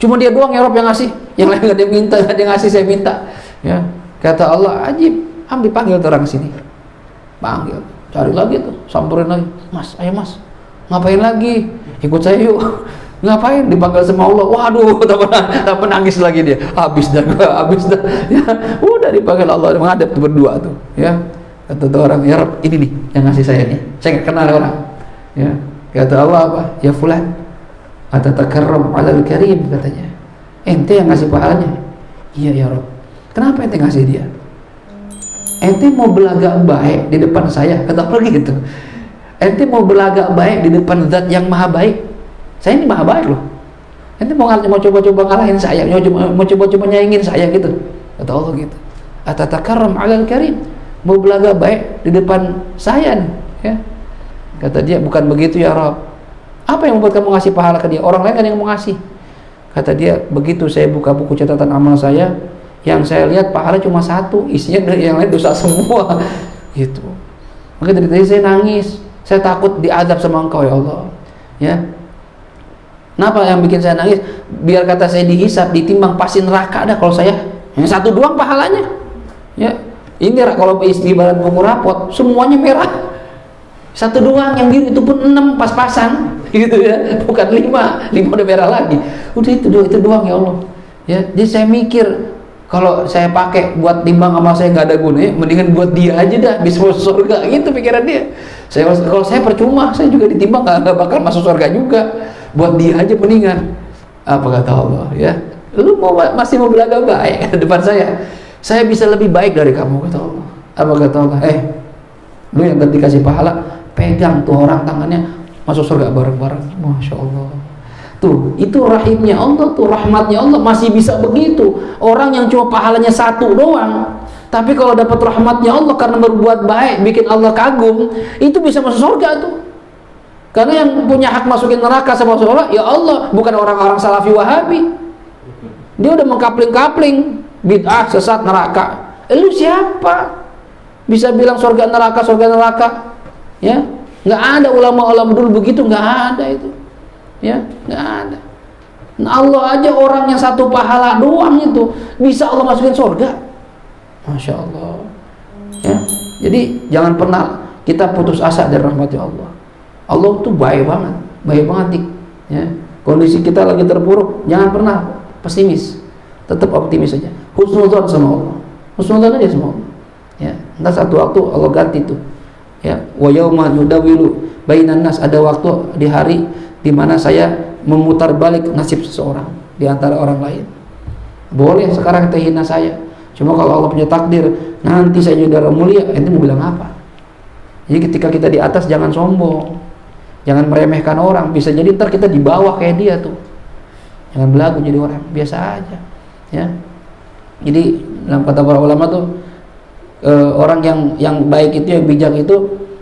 Cuma dia doang ya Rob yang ngasih, yang lain nggak ada yang minta, nggak ada yang ngasih, saya minta. Ya, kata Allah, ajib, ambil panggil orang sini, panggil, cari lagi tuh, samperin lagi, mas, ayo mas, ngapain lagi? Ikut saya yuk. Ngapain? Dipanggil sama Allah. Waduh, tak menangis lagi dia. Habis dah. Ya, udah dipanggil Allah, menghadap tuh berdua tuh, ya. Kata orang, ya Rob, ini nih yang ngasih saya nih, saya nggak kenal orang, ya. Kata Allah apa? Ya fulan, atatakarram 'alal karim, katanya. Ente yang ngasih pahalanya? Iya ya Rob. Kenapa ente ngasih dia? Ente mau berlagak baik di depan saya, kata orang gitu. Ente mau berlagak baik di depan zat yang maha baik. Saya ini maha baik loh. Ente mau coba-coba ngalahin saya, mau coba-coba nyaingin saya gitu, kata Allah gitu. Atatakarram 'alal karim, mau berlagak baik di depan saya nih, ya. Kata dia, bukan begitu ya Rob. Apa yang membuat kamu ngasih pahala ke dia? Orang lain kan yang mau ngasih. Kata dia, begitu saya buka buku catatan amal saya, yang saya lihat pahala cuma satu, isinya yang lain dosa semua. Gitu. Maka dari tadi saya nangis. Saya takut diazab sama Engkau ya Allah. Ya. Kenapa yang bikin saya nangis? Biar kata saya dihisab, ditimbang, pasti neraka dah kalau saya. Yang satu doang pahalanya. Ya. Ini kalau ibarat buku rapot, semuanya merah. Satu doang, yang biru itu pun 6 pas-pasan, gitu ya. Bukan 5 udah merah lagi. Udah itu doang ya Allah. Ya. Jadi saya mikir, kalau saya pakai buat timbang amal saya nggak ada gunanya, mendingan buat dia aja dah, bisa masuk surga. Gitu pikiran dia. Kalau saya percuma, saya juga ditimbang nggak bakal masuk surga juga. Buat dia aja mendingan. Apa kata Allah? Ya, lu masih mau belaga baik depan saya bisa lebih baik dari kamu, kata Allah. Apa kata Allah? Lu yang nanti kasih pahala, pegang tuh orang tangannya, masuk surga bareng-bareng. Masya Allah. Tuh, itu rahimnya Allah, tuh rahmatnya Allah, masih bisa begitu. Orang yang cuma pahalanya satu doang, tapi kalau dapat rahmatnya Allah karena berbuat baik, bikin Allah kagum, itu bisa masuk surga tuh. Karena yang punya hak masukin neraka sama surga, ya Allah, bukan orang-orang Salafi Wahabi. Dia udah mengkapling-kapling bid'ah, sesat, neraka. Lu siapa? Bisa bilang surga neraka? Ya, nggak ada ulama-ulama dulu begitu, nggak ada itu. Ya, nggak ada. Nah, Allah aja orang yang satu pahala doang itu bisa Allah masukin surga. Masya Allah. Ya, jadi jangan pernah kita putus asa dari rahmatnya Allah. Allah tuh baik banget nih. Ya, kondisi kita lagi terpuruk, jangan pernah pesimis, tetap optimis saja. Husnudzon sama Allah, husnudzon aja sama Allah. Ya, entah satu waktu Allah ganti tuh. Ya, wa yauma nudawilu bainan nas, ada waktu di hari di mana saya memutar balik nasib seseorang di antara orang lain. Boleh sekarang kita hina saya, cuma kalau Allah punya takdir nanti saya jadi orang mulia, ente mau bilang apa? Jadi ketika kita di atas jangan sombong, jangan meremehkan orang. Bisa jadi ntar kita di bawah kayak dia tuh. Jangan belagu jadi orang biasa aja. Ya. Jadi dalam kata para ulama tuh, orang yang baik itu, yang bijak itu,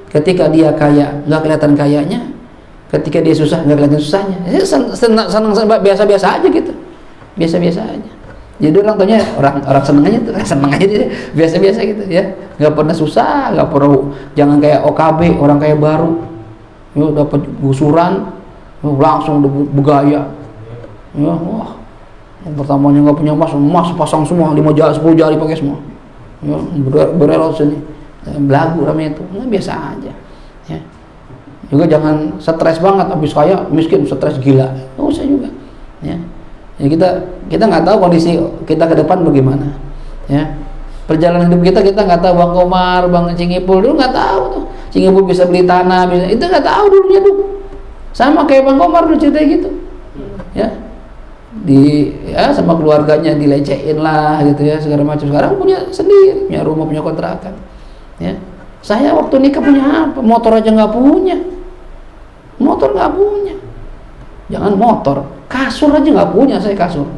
ketika dia kaya nggak kelihatan kayanya, ketika dia susah nggak kelihatan susahnya. Senang biasa-biasa aja gitu, biasa-biasa aja. Jadi orang tanya orang seneng aja tuh, seneng aja dia, biasa-biasa gitu ya, nggak pernah susah, nggak perlu. Jangan kayak OKB, orang kayak baru, yuk dapat gusuran, langsung bergaya, ya wah, pertamanya nggak punya emas pasang semua, 5 jari 10 jari pakai semua, ya berelot sini, belagu namanya itu, nah, biasa aja. Ya. Juga jangan stres banget, habis kaya miskin stres gila, nggak usah juga. Ya. Ya kita nggak tahu kondisi kita ke depan bagaimana. Ya. Perjalanan hidup kita nggak tahu. Bang Komar, Bang Cingipul dulu nggak tahu tuh. Cingipul bisa beli tanah, itu nggak tahu dulunya tuh. Sama kayak Bang Komar dulu cerita gitu. Ya. Sama keluarganya dilecehin lah gitu ya, segala macam. Sekarang punya sendiri, punya rumah, punya kontrakan. Ya. Saya waktu nikah punya apa? Motor aja nggak punya. Motor nggak punya. Jangan motor, kasur aja nggak punya saya, kasur.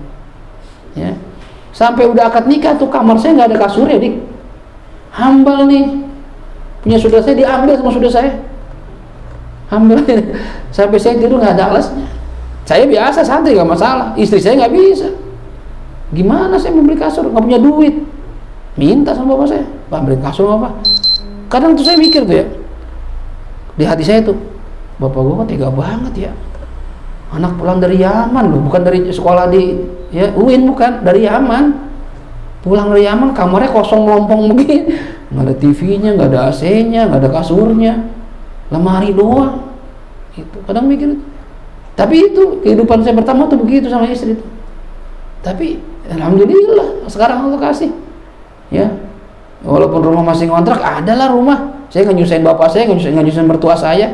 Ya. Sampai udah akad nikah tuh kamar saya nggak ada kasurnya, dik. Hambal nih. Punya saudara saya diambil sama saudara saya. Hambal. Sampai saya tidur nggak ada alasnya. Saya biasa santai nggak masalah. Istri saya nggak bisa. Gimana saya mau beli kasur? Nggak punya duit. Minta sama bapak saya, Pak beli kasur apa? Kadang tuh saya mikir tuh ya, di hati saya tuh, bapak gua kok tega banget ya. Anak pulang dari Yaman loh, bukan dari sekolah di UIN, bukan, dari Yaman. Pulang dari Yaman kamarnya kosong melompong begini, nggak ada TV-nya, nggak ada AC-nya, nggak ada kasurnya, lemari doang. Itu kadang mikir. Tapi itu kehidupan saya pertama tuh begitu sama istri tuh. Tapi alhamdulillah sekarang Allah kasih. Ya, walaupun rumah masih ngontrak, adalah rumah. Saya nggak nyusahin bapak saya, nggak nyusahin mertua saya.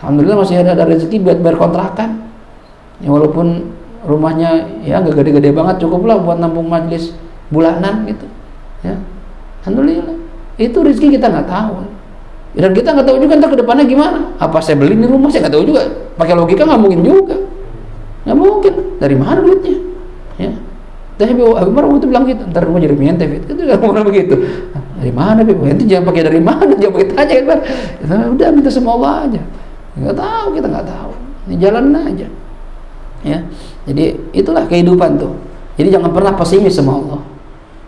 Alhamdulillah masih ada rezeki buat bayar kontrakan. Ya, walaupun rumahnya ya nggak gede-gede banget, cukup lah buat nampung majelis bulanan gitu. Ya, alhamdulillah. Itu rezeki kita nggak tahu. Dan kita nggak tahu juga ntar ke depannya gimana. Apa saya beli di rumah, saya nggak tahu juga. Pakai logika nggak mungkin juga. Nggak mungkin. Dari mana duitnya? Ya. Tapi Habib Umar itu bilang gitu, ntar rumah jadi punya TV. Itu orang begitu. Dari mana Habib? Itu jangan pakai dari mana, jangan pakai tanya kan. Udah minta sama Allah aja. Nggak tahu, kita nggak tahu. Ini jalan aja. Ya. Jadi itulah kehidupan tuh. Jadi jangan pernah pesimis sama Allah.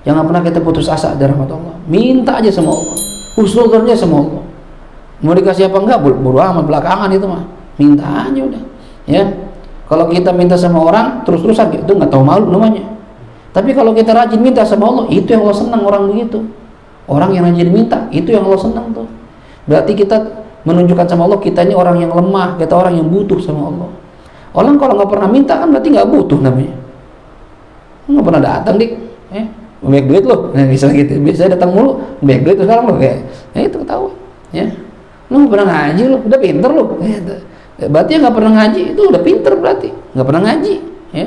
Jangan pernah kita putus asa dari rahmat Allah. Minta aja sama Allah. Husnudzonnya sama Allah. Mau dikasih apa enggak, bodo amat belakangan itu mah. Minta aja udah. Ya. Kalau kita minta sama orang terus-terusan itu nggak tahu malu namanya. Tapi kalau kita rajin minta sama Allah, itu yang Allah senang orang begitu. Orang yang rajin minta, itu yang Allah senang tuh. Berarti kita menunjukkan sama Allah kita ini orang yang lemah, kita orang yang butuh sama Allah. Orang kalau nggak pernah minta kan berarti nggak butuh namanya. Nggak pernah datang dik, banyak duit loh. Nah, misalnya gitu, biasanya datang mulu, banyak duit tuh sekarang loh kayak, itu ketahuan. Ya, lu nggak pernah ngaji lo, udah pinter lo. Berarti yang nggak pernah ngaji itu udah pinter berarti, nggak pernah ngaji. Ya,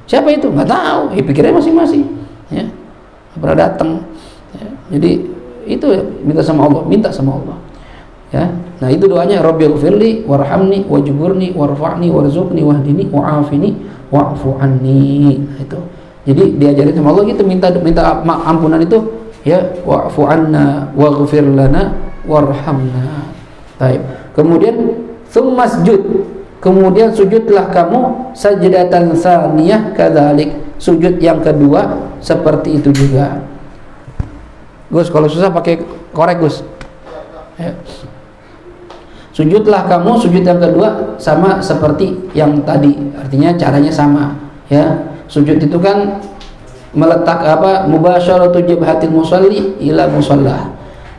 siapa itu? Nggak tahu. Pikirnya masing-masing. Ya, nggak pernah datang. Ya, jadi itu minta sama Allah, minta sama Allah. Ya, nah itu doanya Rabbighfirli warhamni wajburni warfa'ni warzuqni wahdini wa'afini wa'fu anni. Nah, itu. Jadi diajarin sama Allah gitu minta ampunan itu ya wa'fu anna waghfir lana warhamna. Baik. Kemudian tsummasjud. Kemudian sujudlah kamu sajdatan tsaniyah kadzalik. Sujud yang kedua seperti itu juga. Gus, kalau susah pakai korek, Gus. Ya. Sujudlah kamu sujud yang kedua sama seperti yang tadi, artinya caranya sama ya. Sujud itu kan meletak mubasyaratu jabhatil musalli ila musallah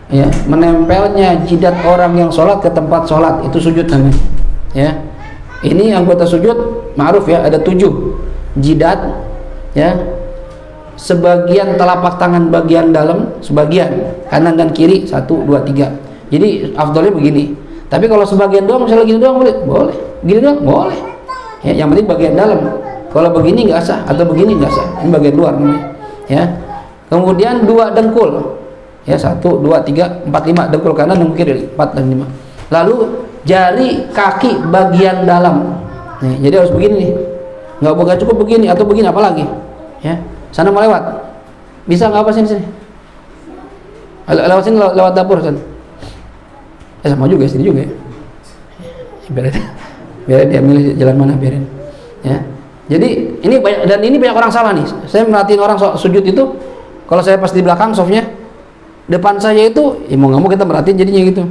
ya, menempelnya jidat orang yang sholat ke tempat sholat, itu sujud namanya ya. Ini anggota sujud ma'ruf ya, ada 7 jidat ya, sebagian telapak tangan bagian dalam, sebagian kanan dan kiri 1, 2, 3. Jadi afdalnya begini. Tapi kalau sebagian doang, misalnya gini doang boleh, gini doang boleh. Ya, yang penting bagian dalam. Kalau begini nggak sah, atau begini nggak sah. Ini bagian luar namanya. Ya. Kemudian 2 dengkul. Ya, 1, 2, 3, 4, 5 dengkul kanan dan kiri, 4 dan 5. Lalu jari kaki bagian dalam. Nih, jadi harus begini nih. Nggak cukup begini atau begini apalagi. Ya. Sana mau lewat. Bisa nggak apa sini? Lewat sini, lewat dapur sana. Sama juga, sini juga ya. Biarin dia milih jalan mana, biarin ya. Jadi ini banyak, dan ini banyak orang salah nih. Saya merhatiin orang sujud itu, kalau saya pas di belakang softnya, depan saya itu ya mau nggak mau kita merhatiin jadinya gitu.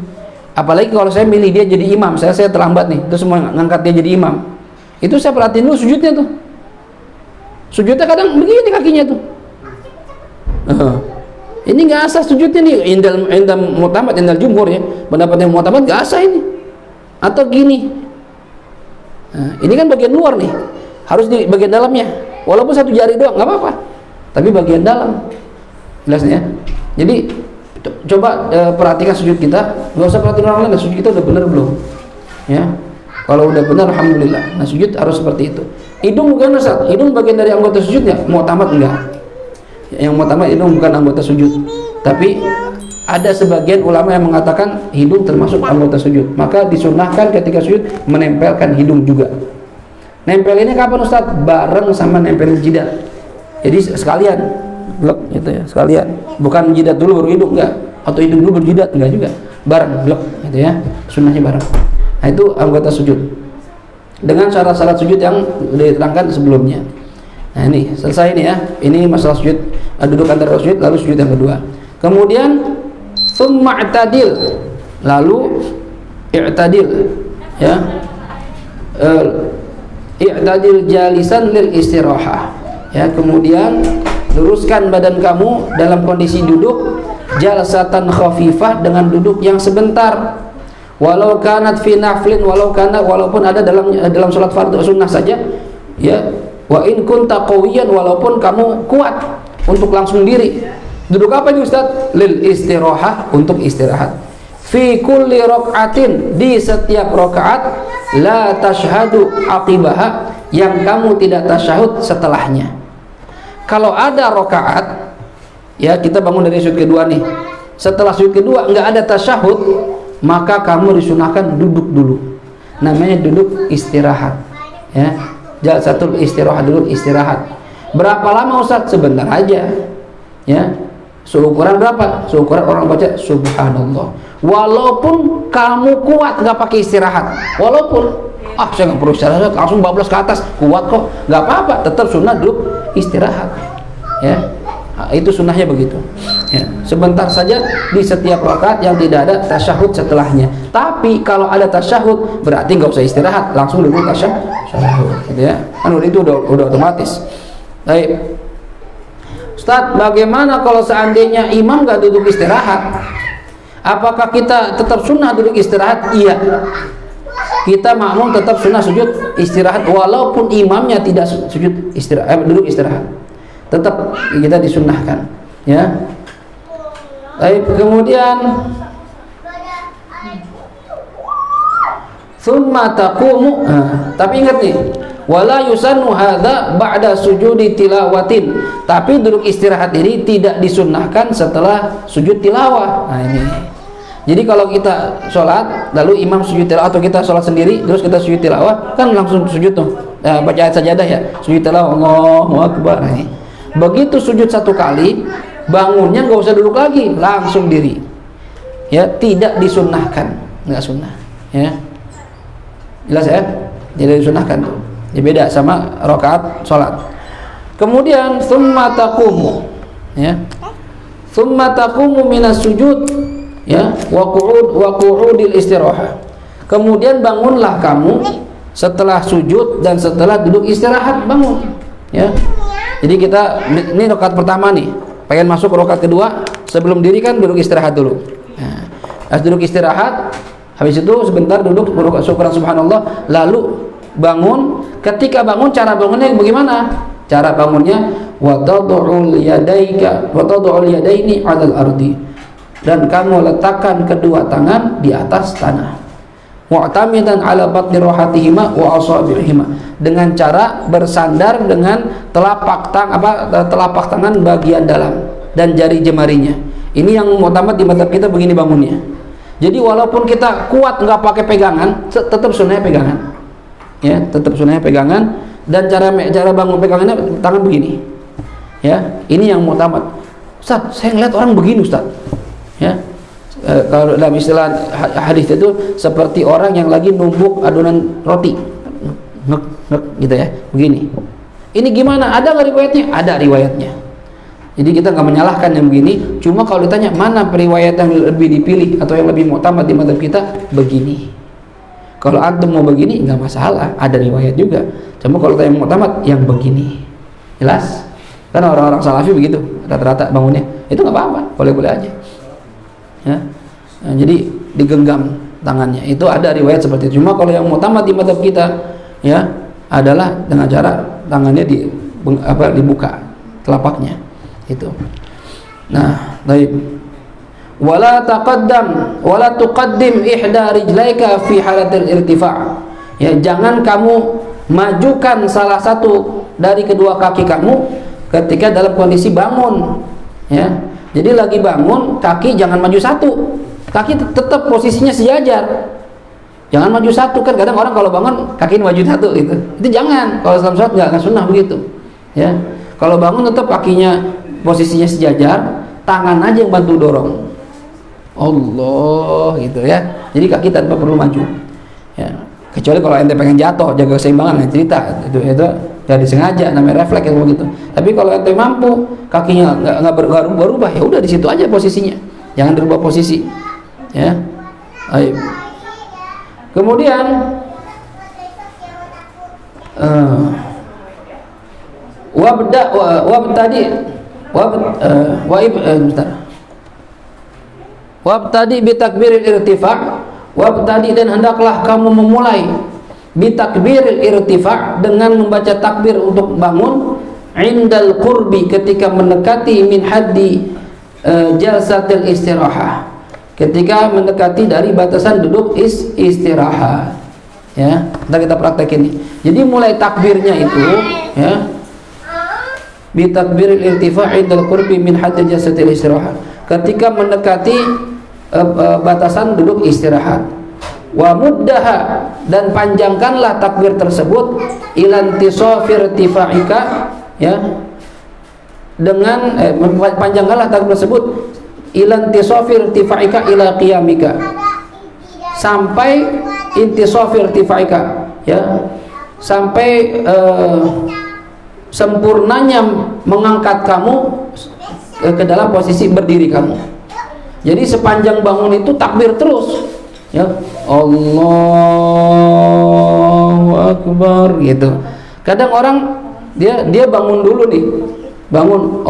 Apalagi kalau saya milih dia jadi imam, saya terlambat nih, terus semua ngangkat dia jadi imam, itu saya perhatiin dulu sujudnya tuh. Sujudnya kadang begini kakinya tuh. Ini nggak asah sujudnya nih, indal mu'tamad, indal jumhur ya, pendapatnya mu'tamad nggak asah ini, atau gini. Nah, ini kan bagian luar nih, harus di bagian dalamnya, walaupun 1 jari doang nggak apa-apa, tapi bagian dalam, jelasnya. Jadi coba perhatikan sujud kita, nggak usah perhatiin orang lain, sujud kita udah benar belum, ya. Kalau udah benar, alhamdulillah. Nah sujud harus seperti itu. Hidung bukan Ustaz, hidung bagian dari anggota sujudnya, mu'tamad enggak. Yang mu'tamad hidung bukan anggota sujud, tapi ada sebagian ulama yang mengatakan hidung termasuk anggota sujud, maka disunahkan ketika sujud menempelkan hidung juga. Nempel ini kapan Ustaz? Bareng sama nempelin jidat. Jadi sekalian blok gitu ya, sekalian, bukan jidat dulu baru hidung, enggak, atau hidung dulu baru jidat, enggak juga, bareng blok gitu ya, sunnahnya bareng. Nah itu anggota sujud dengan syarat-syarat sujud yang diterangkan sebelumnya. Nah ini selesai ini ya, ini masalah sujud, duduk antara sujud, lalu sujud yang kedua. Kemudian tsumma i'tadil, lalu i'tadil ya, i'tadil jalisan lil istirahah ya. Kemudian luruskan badan kamu dalam kondisi duduk, jalsatan khafifah, dengan duduk yang sebentar. Walau kanat fi naflin, walaupun ada dalam salat fardu sunnah saja ya. Wa in kunta qawiyan, walaupun kamu kuat untuk langsung diri. Duduk apa ini Ustaz? Lil istirahah, untuk istirahat. Fi kulli raka'atin, di setiap rakaat, la tashhadu aqibaha, yang kamu tidak tasyahud setelahnya. Kalau ada rakaat ya, kita bangun dari sujud kedua nih, setelah sujud kedua nggak ada tasyahud, maka kamu disunahkan duduk dulu, namanya duduk istirahat ya. Jalsatul istirahat, dulu istirahat. Berapa lama Ustaz? Sebentar aja ya. Seukuran berapa? Seukuran orang baca subhanallah. Walaupun kamu kuat nggak pakai istirahat, walaupun Saya nggak perlu istirahat, langsung bablas ke atas, kuat kok. Nggak apa-apa, tetap sunnah duduk istirahat. Ya, itu sunnahnya begitu. Ya, sebentar saja di setiap rakaat yang tidak ada tasyahud setelahnya. Tapi kalau ada tasyahud berarti nggak usah istirahat, langsung duduk tasyahud. Gitu ya, kan itu udah otomatis. Baik, Ustaz, bagaimana kalau seandainya imam nggak duduk istirahat? Apakah kita tetap sunnah duduk istirahat? Iya, kita makmum tetap sunnah sujud istirahat walaupun imamnya tidak sujud istirahat, duduk istirahat, tetap kita disunnahkan. Ya. Baik, kemudian summa taqumu. Tapi ingat nih, wala yusannu hadza ba'da sujudi tilawatin. Tapi duduk istirahat ini tidak disunnahkan setelah sujud tilawah. Nah ini. Jadi kalau kita sholat lalu imam sujud tilawah atau kita sholat sendiri terus kita sujud tilawah, kan langsung sujud tuh. Baca ayat sajadah ya, sujud tilawah Allahu Akbar. Nah, ini. Begitu sujud satu kali, bangunnya nggak usah duduk lagi, langsung diri. Ya, tidak disunnahkan, nggak sunnah. Ya, jelas ya, tidak disunnahkan tuh. Ya, beda sama rakaat sholat. Kemudian summa taqumu, ya, summa taqumu minas sujud, ya, wa qu'udil istirahah. Kemudian bangunlah kamu setelah sujud dan setelah duduk istirahat, bangun. Ya. Jadi kita ini rakaat pertama nih, pengen masuk ke rakaat kedua, sebelum diri kan duduk istirahat dulu. Nah, duduk istirahat, habis itu sebentar duduk syukuran subhanallah, lalu bangun. Ketika bangun, cara bangunnya bagaimana? Cara bangunnya wa tad'ul yadaini 'alal ardi, dan kamu letakkan kedua tangan di atas tanah. Mu'tamidan 'ala batni rahatihima wa asabi'ihima, dengan cara bersandar dengan telapak tangan bagian dalam dan jari jemarinya. Ini yang mu'tamad di mazhab kita, begini bangunnya. Jadi walaupun kita kuat nggak pakai pegangan, tetap sunnahnya pegangan. Ya, tetap sunnahnya pegangan, dan cara bangun pegangannya tangan begini. Ya, ini yang mu'tamad. Ustaz, saya ngeliat orang begini Ustaz. Ya, kalau dalam istilah hadis itu seperti orang yang lagi numbuk adonan roti, ngek gitu ya, begini. Ini gimana? Ada nggak riwayatnya? Ada riwayatnya. Jadi kita nggak menyalahkan yang begini. Cuma kalau ditanya mana periwayat yang lebih dipilih atau yang lebih mu'tamad di mazhab kita, begini. Kalau antum mau begini nggak masalah, ada riwayat juga. Cuma kalau yang mu'tamad yang begini, jelas. Karena orang-orang salafi begitu, rata-rata bangunnya. Itu nggak apa-apa, boleh-boleh aja. Ya. Nah, jadi digenggam tangannya, itu ada riwayat seperti itu. Cuma kalau yang mu'tamad di mazhab kita, ya, adalah dengan cara tangannya dibuka telapaknya itu. Nah, baik. Wala tuqaddim ihda rijlaika fi halatil irtifa'. Ya, jangan kamu majukan salah satu dari kedua kaki kamu ketika dalam kondisi bangun. Ya. Jadi lagi bangun, kaki jangan maju satu. Kaki tetap posisinya sejajar. Jangan maju satu, kan kadang orang kalau bangun kaki maju satu gitu. Itu jangan. Kalau dalam salat enggak sunnah begitu. Ya. Kalau bangun tetap kakinya posisinya sejajar, tangan aja yang bantu dorong. Allah gitu ya. Jadi kaki tanpa perlu maju. Ya. Kecuali kalau ente pengen jatuh, jaga keseimbangan, cerita itu jadi sengaja, namanya refleks kayak begitu. Tapi kalau ente mampu, kakinya nggak berubah, ya udah di situ aja posisinya. Jangan berubah posisi. Ya. Baik. Kemudian wabtadi bitakbiril irtifa', wabtadi, dan hendaklah kamu memulai bitakbiril irtifa', dengan membaca takbir untuk bangun, indal qurbi, ketika mendekati min haddi jalsatil istirahah, ketika mendekati dari batasan duduk istirahat. Ya, kita praktek ini. Jadi mulai takbirnya itu, ya, bitakbiril irtifa' indal qurbi min haddi jalsatil istirahah, ketika mendekati batasan duduk istirahat. Wa muddaha, dan panjangkanlah takbir tersebut ilan tisafir tifa'ika, ya, dengan panjangkanlah takbir tersebut ilan tisafir tifa'ika ila qiyamika, sampai intisafi irtifa'ika, ya, sampai sempurnanya mengangkat kamu ke dalam posisi berdiri kamu. Jadi sepanjang bangun itu takbir terus, ya, Allahu Akbar gitu. Kadang orang dia bangun dulu nih, bangun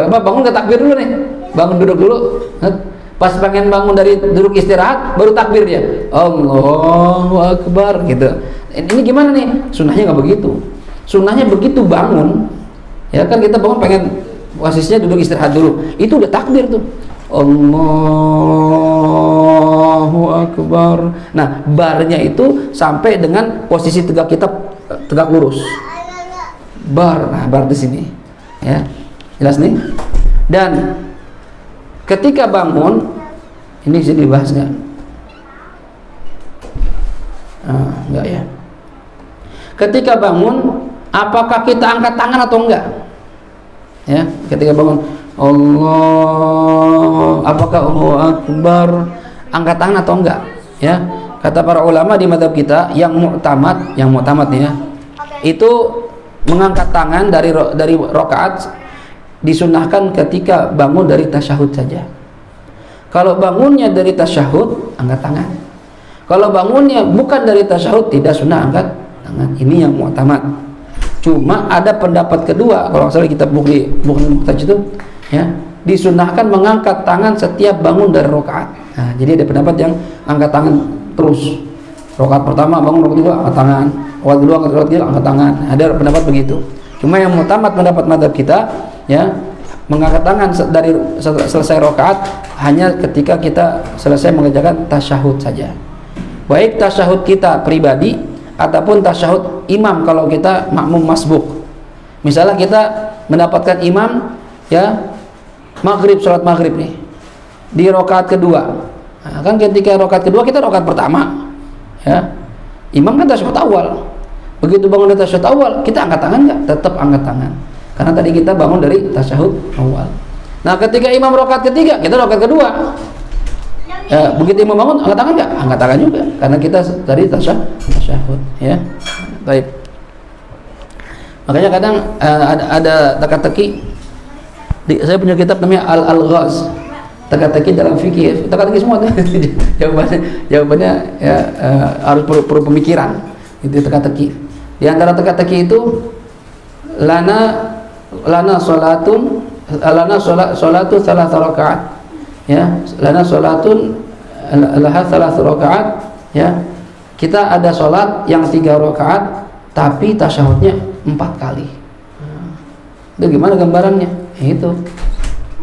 bangun ke takbir dulu nih, bangun duduk dulu, pas pengen bangun dari duduk istirahat baru takbir dia, Allahu Akbar gitu. Ini gimana nih? Sunnahnya nggak begitu. Sunnahnya begitu bangun, ya kan, kita bangun pengen posisinya duduk istirahat dulu, itu udah takbir tuh, Allahu Akbar. Nah, barnya itu sampai dengan posisi tegak kita tegak lurus. Nah, bar di sini, ya, jelas nih. Dan ketika bangun, ini sini dibahas nggak? Enggak ya. Ketika bangun, apakah kita angkat tangan atau enggak? Ya, ketika bangun, Allah, apakah Allahu Akbar, angkat tangan atau enggak? Ya, kata para ulama di mazhab kita yang mu'tamad ya, itu mengangkat tangan dari rakaat disunnahkan ketika bangun dari tasyahud saja. Kalau bangunnya dari tasyahud, angkat tangan. Kalau bangunnya bukan dari tasyahud, tidak sunnah angkat tangan. Ini yang mu'tamad. Cuma ada pendapat kedua, kalau misalnya kita buku Muhtaj itu, ya, disunnahkan mengangkat tangan setiap bangun dari rakaat. Nah, jadi ada pendapat yang angkat tangan terus. Rakaat pertama bangun, rakaat kedua angkat tangan, rakaat kedua angkat tangan. Ada pendapat begitu. Cuma yang mu'tamad pendapat mazhab kita, ya, mengangkat tangan dari selesai rakaat hanya ketika kita selesai mengerjakan tasyahud saja. Baik tasyahud kita pribadi ataupun tasyahud imam kalau kita makmum masbuk. Misalnya kita mendapatkan imam, ya, maghrib, sholat maghrib nih di rakaat kedua. Nah, kan ketika rakaat kedua kita rakaat pertama, ya, imam kan tasyahud awal. Begitu bangun dari tasyahud awal, kita angkat tangan nggak? Tetap angkat tangan, karena tadi kita bangun dari tasyahud awal. Nah, ketika imam rakaat ketiga, kita rakaat kedua. Ya, begitu imam bangun, angkat tangan nggak? Angkat tangan juga, karena kita tadi tasyahud, ya. Baik. Makanya kadang ada teka-teki. Saya punya kitab namanya Al-Ghaz, teka-teki dalam fikih. Teka-teki semua tuh. jawabannya ya, harus perlu pemikiran. Itu teka-teki. Di antara teka-teki itu lana salatu salah rakaat, ya, lana salatun laha salah rakaat, ya, kita ada salat yang 3 rakaat tapi tasyahudnya 4 kali. Itu gimana gambarannya? Itu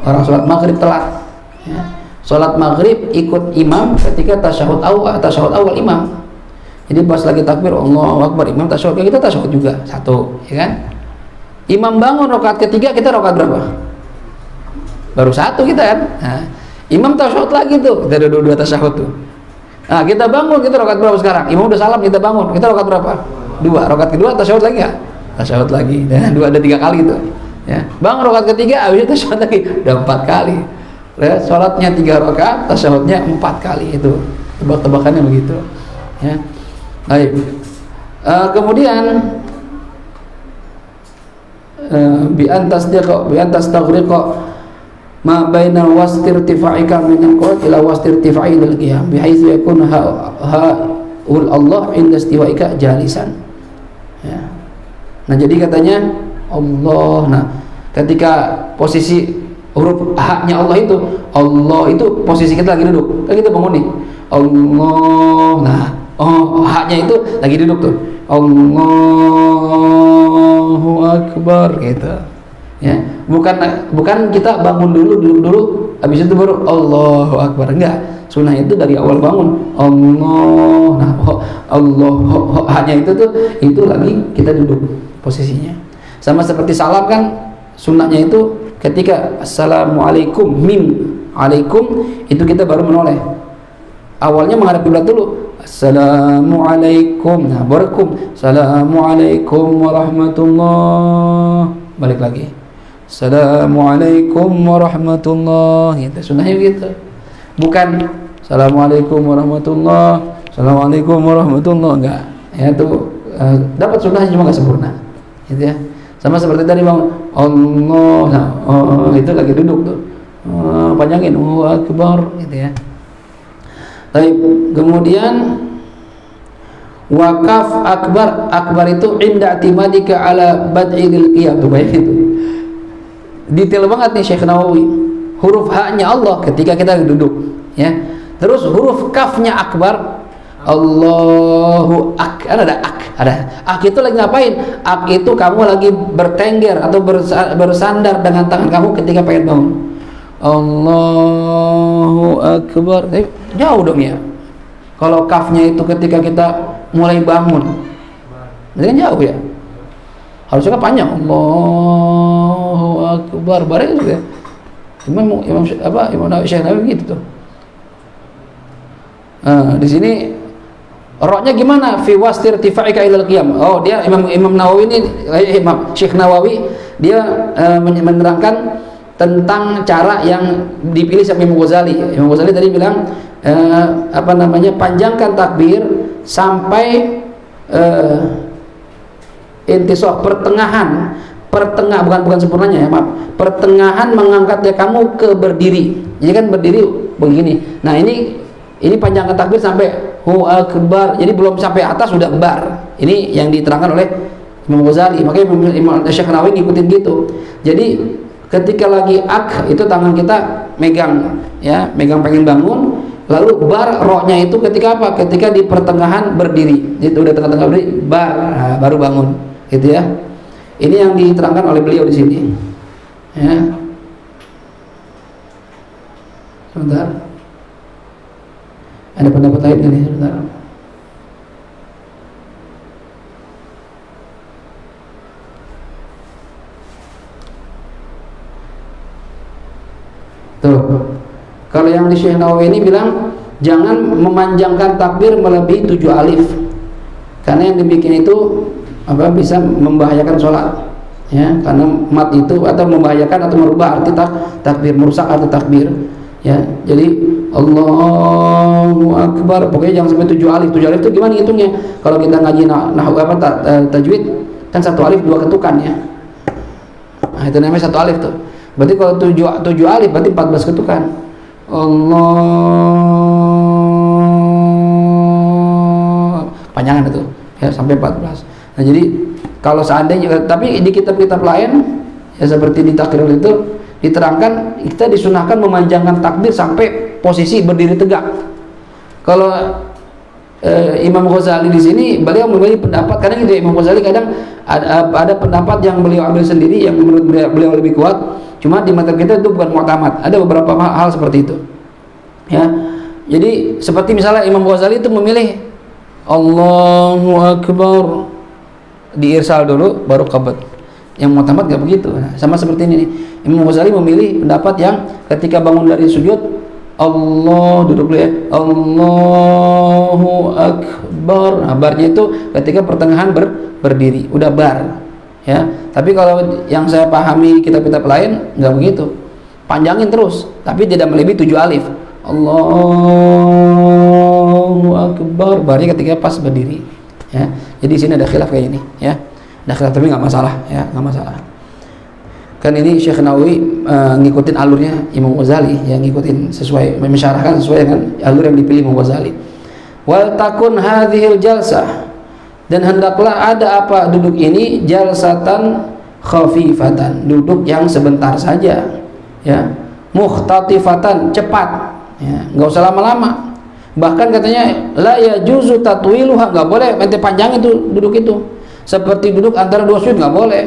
orang salat maghrib telat, ya. Salat maghrib ikut imam ketika tasyahud awal imam. Jadi pas lagi takbir Allahu Akbar, imam tasyahud, kita tasyahud juga satu, ya kan? Imam bangun rakaat ketiga, kita rakaat berapa? Baru satu kita kan? Nah, imam tasyahud lagi tuh, kita ada dua tasyahud tuh. Nah, kita bangun, kita rakaat berapa sekarang? Imam udah salam, kita bangun, kita rakaat berapa? 2. Rakaat kedua tasyahud lagi nggak? Tasyahud lagi. Dan 2 ada 3 kali tuh. Ya, bangun rakaat ketiga, habis itu tasyahud lagi, udah 4 kali. Ya, sholatnya 3 rakaat, tasyahudnya 4 kali, itu tebak-tebakannya begitu. Ya. Baik. Kemudian bi antas taghriqa ma baina wastirtifa'ika min al-qur'an ila wastirtifa'i lil qiyam bihaitsu yakun Allah inda istiwa'ika jalisan. Ya. Nah, jadi katanya Allah. Nah, ketika posisi huruf haknya Allah itu posisi kita lagi duduk. Kan kita bangun nih. Allah. Nah, haknya itu lagi duduk tuh. Allahu Akbar gitu. Ya, bukan kita bangun dulu, duduk dulu, habis itu baru Allahu Akbar. Enggak. Sunnah itu dari awal bangun. Allah. Nah, Allah haknya itu lagi kita duduk posisinya. Sama seperti salam kan, sunnahnya itu ketika assalamualaikum, mim alaikum, itu kita baru menoleh. Awalnya menghadap kiblat dulu. Assalamualaikum. Nah, barakum. Assalamualaikum warahmatullah. Balik lagi. Assalamualaikum warahmatullah. Gitu. Sunnahnya gitu. Bukan Assalamualaikum warahmatullah. Assalamualaikum warahmatullahi, enggak. Ya itu dapat sunnahnya cuma nggak sempurna, gitu ya. Sama seperti tadi bang, Allah, nah, itu lagi duduk tuh, panjangin, Allahu Akbar, gitu ya. Tapi kemudian wakaf akbar, akbar itu inda timadika ala bad'il qiyam, tuh banyak itu. Detail banget nih Syekh Nawawi. Huruf H-nya Allah ketika kita duduk, ya. Terus huruf kafnya akbar, Allahu Akbar, ada ak itu lagi ngapain? Ak itu kamu lagi bertengger atau bersandar dengan tangan kamu ketika pengen bangun. Allahu Akbar, jauh dong ya. Kalau kafnya itu ketika kita mulai bangun, ini kan jauh ya. Harusnya kan panjang. Allahu Akbar, bareng juga. Imam Syekh Nawawi gitu tuh. Di sini roknya gimana? Fi wastir tifa'ika ilal qiyam. Oh, dia Imam Nawawi ini, Syekh Nawawi, dia menerangkan tentang cara yang dipilih sama Imam Ghazali. Imam Ghazali tadi bilang panjangkan takbir sampai intisab, pertengahan bukan sempurnanya ya, maaf. Pertengahan mengangkatnya kamu ke berdiri. Jadi kan berdiri begini. Nah, ini panjangkan takbir sampai Hu Akbar. Jadi belum sampai atas sudah bar. Ini yang diterangkan oleh Imam Ghazali. Makanya Imam Syekh Nawawi ngikutin gitu. Jadi ketika lagi ak itu tangan kita megang ya, megang pengen bangun. Lalu bar rohnya itu ketika apa? Ketika di pertengahan berdiri. Jadi udah tengah-tengah berdiri bar, nah, baru bangun. Gitu ya. Ini yang diterangkan oleh beliau di sini. Ya. Sebentar. Ada pendapat lain ini sebentar. Tuh. Kalau yang di Syekh Nawawi ini bilang jangan memanjangkan takbir melebihi 7 alif. Karena yang dibikin itu bisa membahayakan sholat. Ya, karena mat itu atau membahayakan atau merubah arti takbir, merusak arti takbir. Ya, jadi Allahu Akbar, pokoknya jangan sampai 7 alif. 7 alif itu gimana hitungnya? Kalau kita ngaji nahwu tajwid kan 1 alif 2 ketukan ya. Nah, itu namanya 1 alif tuh. Berarti kalau 7 alif berarti 14 ketukan. Allah, panjangan itu ya sampai 14. Nah, jadi kalau seandainya, tapi di kitab-kitab lain ya seperti di takrir itu diterangkan kita disunahkan memanjangkan takbir sampai posisi berdiri tegak. Kalau Imam Ghazali di sini beliau memilih pendapat, kadang gitu Imam Ghazali kadang ada pendapat yang beliau ambil sendiri yang menurut beliau lebih kuat. Cuma di mata kita itu bukan mu'tamad. Ada beberapa hal seperti itu. Ya. Jadi seperti misalnya Imam Ghazali itu memilih Allahu Akbar diirsal dulu baru qabd. Yang mu'tamad enggak begitu. Nah, sama seperti ini nih. Imam Ghazali memilih pendapat yang ketika bangun dari sujud Allah duduk dulu ya. Allahu Akbar. Nah, barnya itu ketika pertengahan berdiri, udah bar. Ya, tapi kalau yang saya pahami kitab-kitab lain nggak begitu, panjangin terus, tapi tidak melebihi 7 alif. Allahu Akbar, baru ketika pas berdiri. Ya, jadi di sini ada khilaf kayak ini. Ya, ada khilaf tapi nggak masalah. Ya, nggak masalah. Kan ini Syekh Nawawi ngikutin alurnya Imam Ghazali, yang ngikutin sesuai, mensyarahkan sesuai dengan alur yang dipilih Imam Ghazali. Wal takun hadhil jalsah, dan hendaklah ada apa duduk ini jalsatan khafifatan, duduk yang sebentar saja ya, mukhtatifatan, cepat ya, nggak usah lama-lama. Bahkan katanya la yajuzu tatwiluha, nggak boleh ente panjang itu duduk itu, seperti duduk antara 2 sujud nggak boleh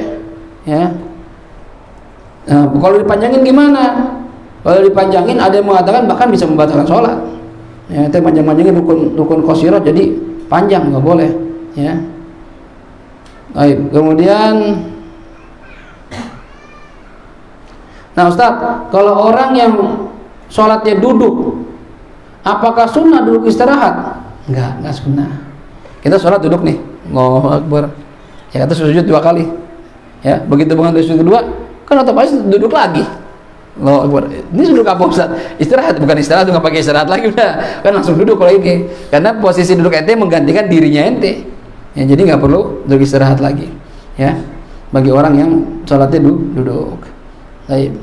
ya. Nah, kalau dipanjangin gimana? Kalau dipanjangin ada yang mengatakan bahkan bisa membatalkan sholat ya, ente panjang-panjangin rukun qasirat jadi panjang, nggak boleh ya. Baik, kemudian nah Ustaz, kalau orang yang sholatnya duduk, apakah sunnah duduk istirahat? Enggak sunnah. Kita sholat duduk nih, Allahu Akbar ya, kita sujud 2 kali ya, begitu bangun dari sujud kedua kan otomatis duduk lagi. Allahu Akbar. Ini duduk apa Ustaz? Istirahat, bukan istirahat, nggak pakai istirahat lagi udah. Kan langsung duduk kalau ini. Karena posisi duduk ente menggantikan dirinya ente. Ya, jadi nggak perlu duduk istirahat lagi. Ya. Bagi orang yang sholatnya duduk. Baik.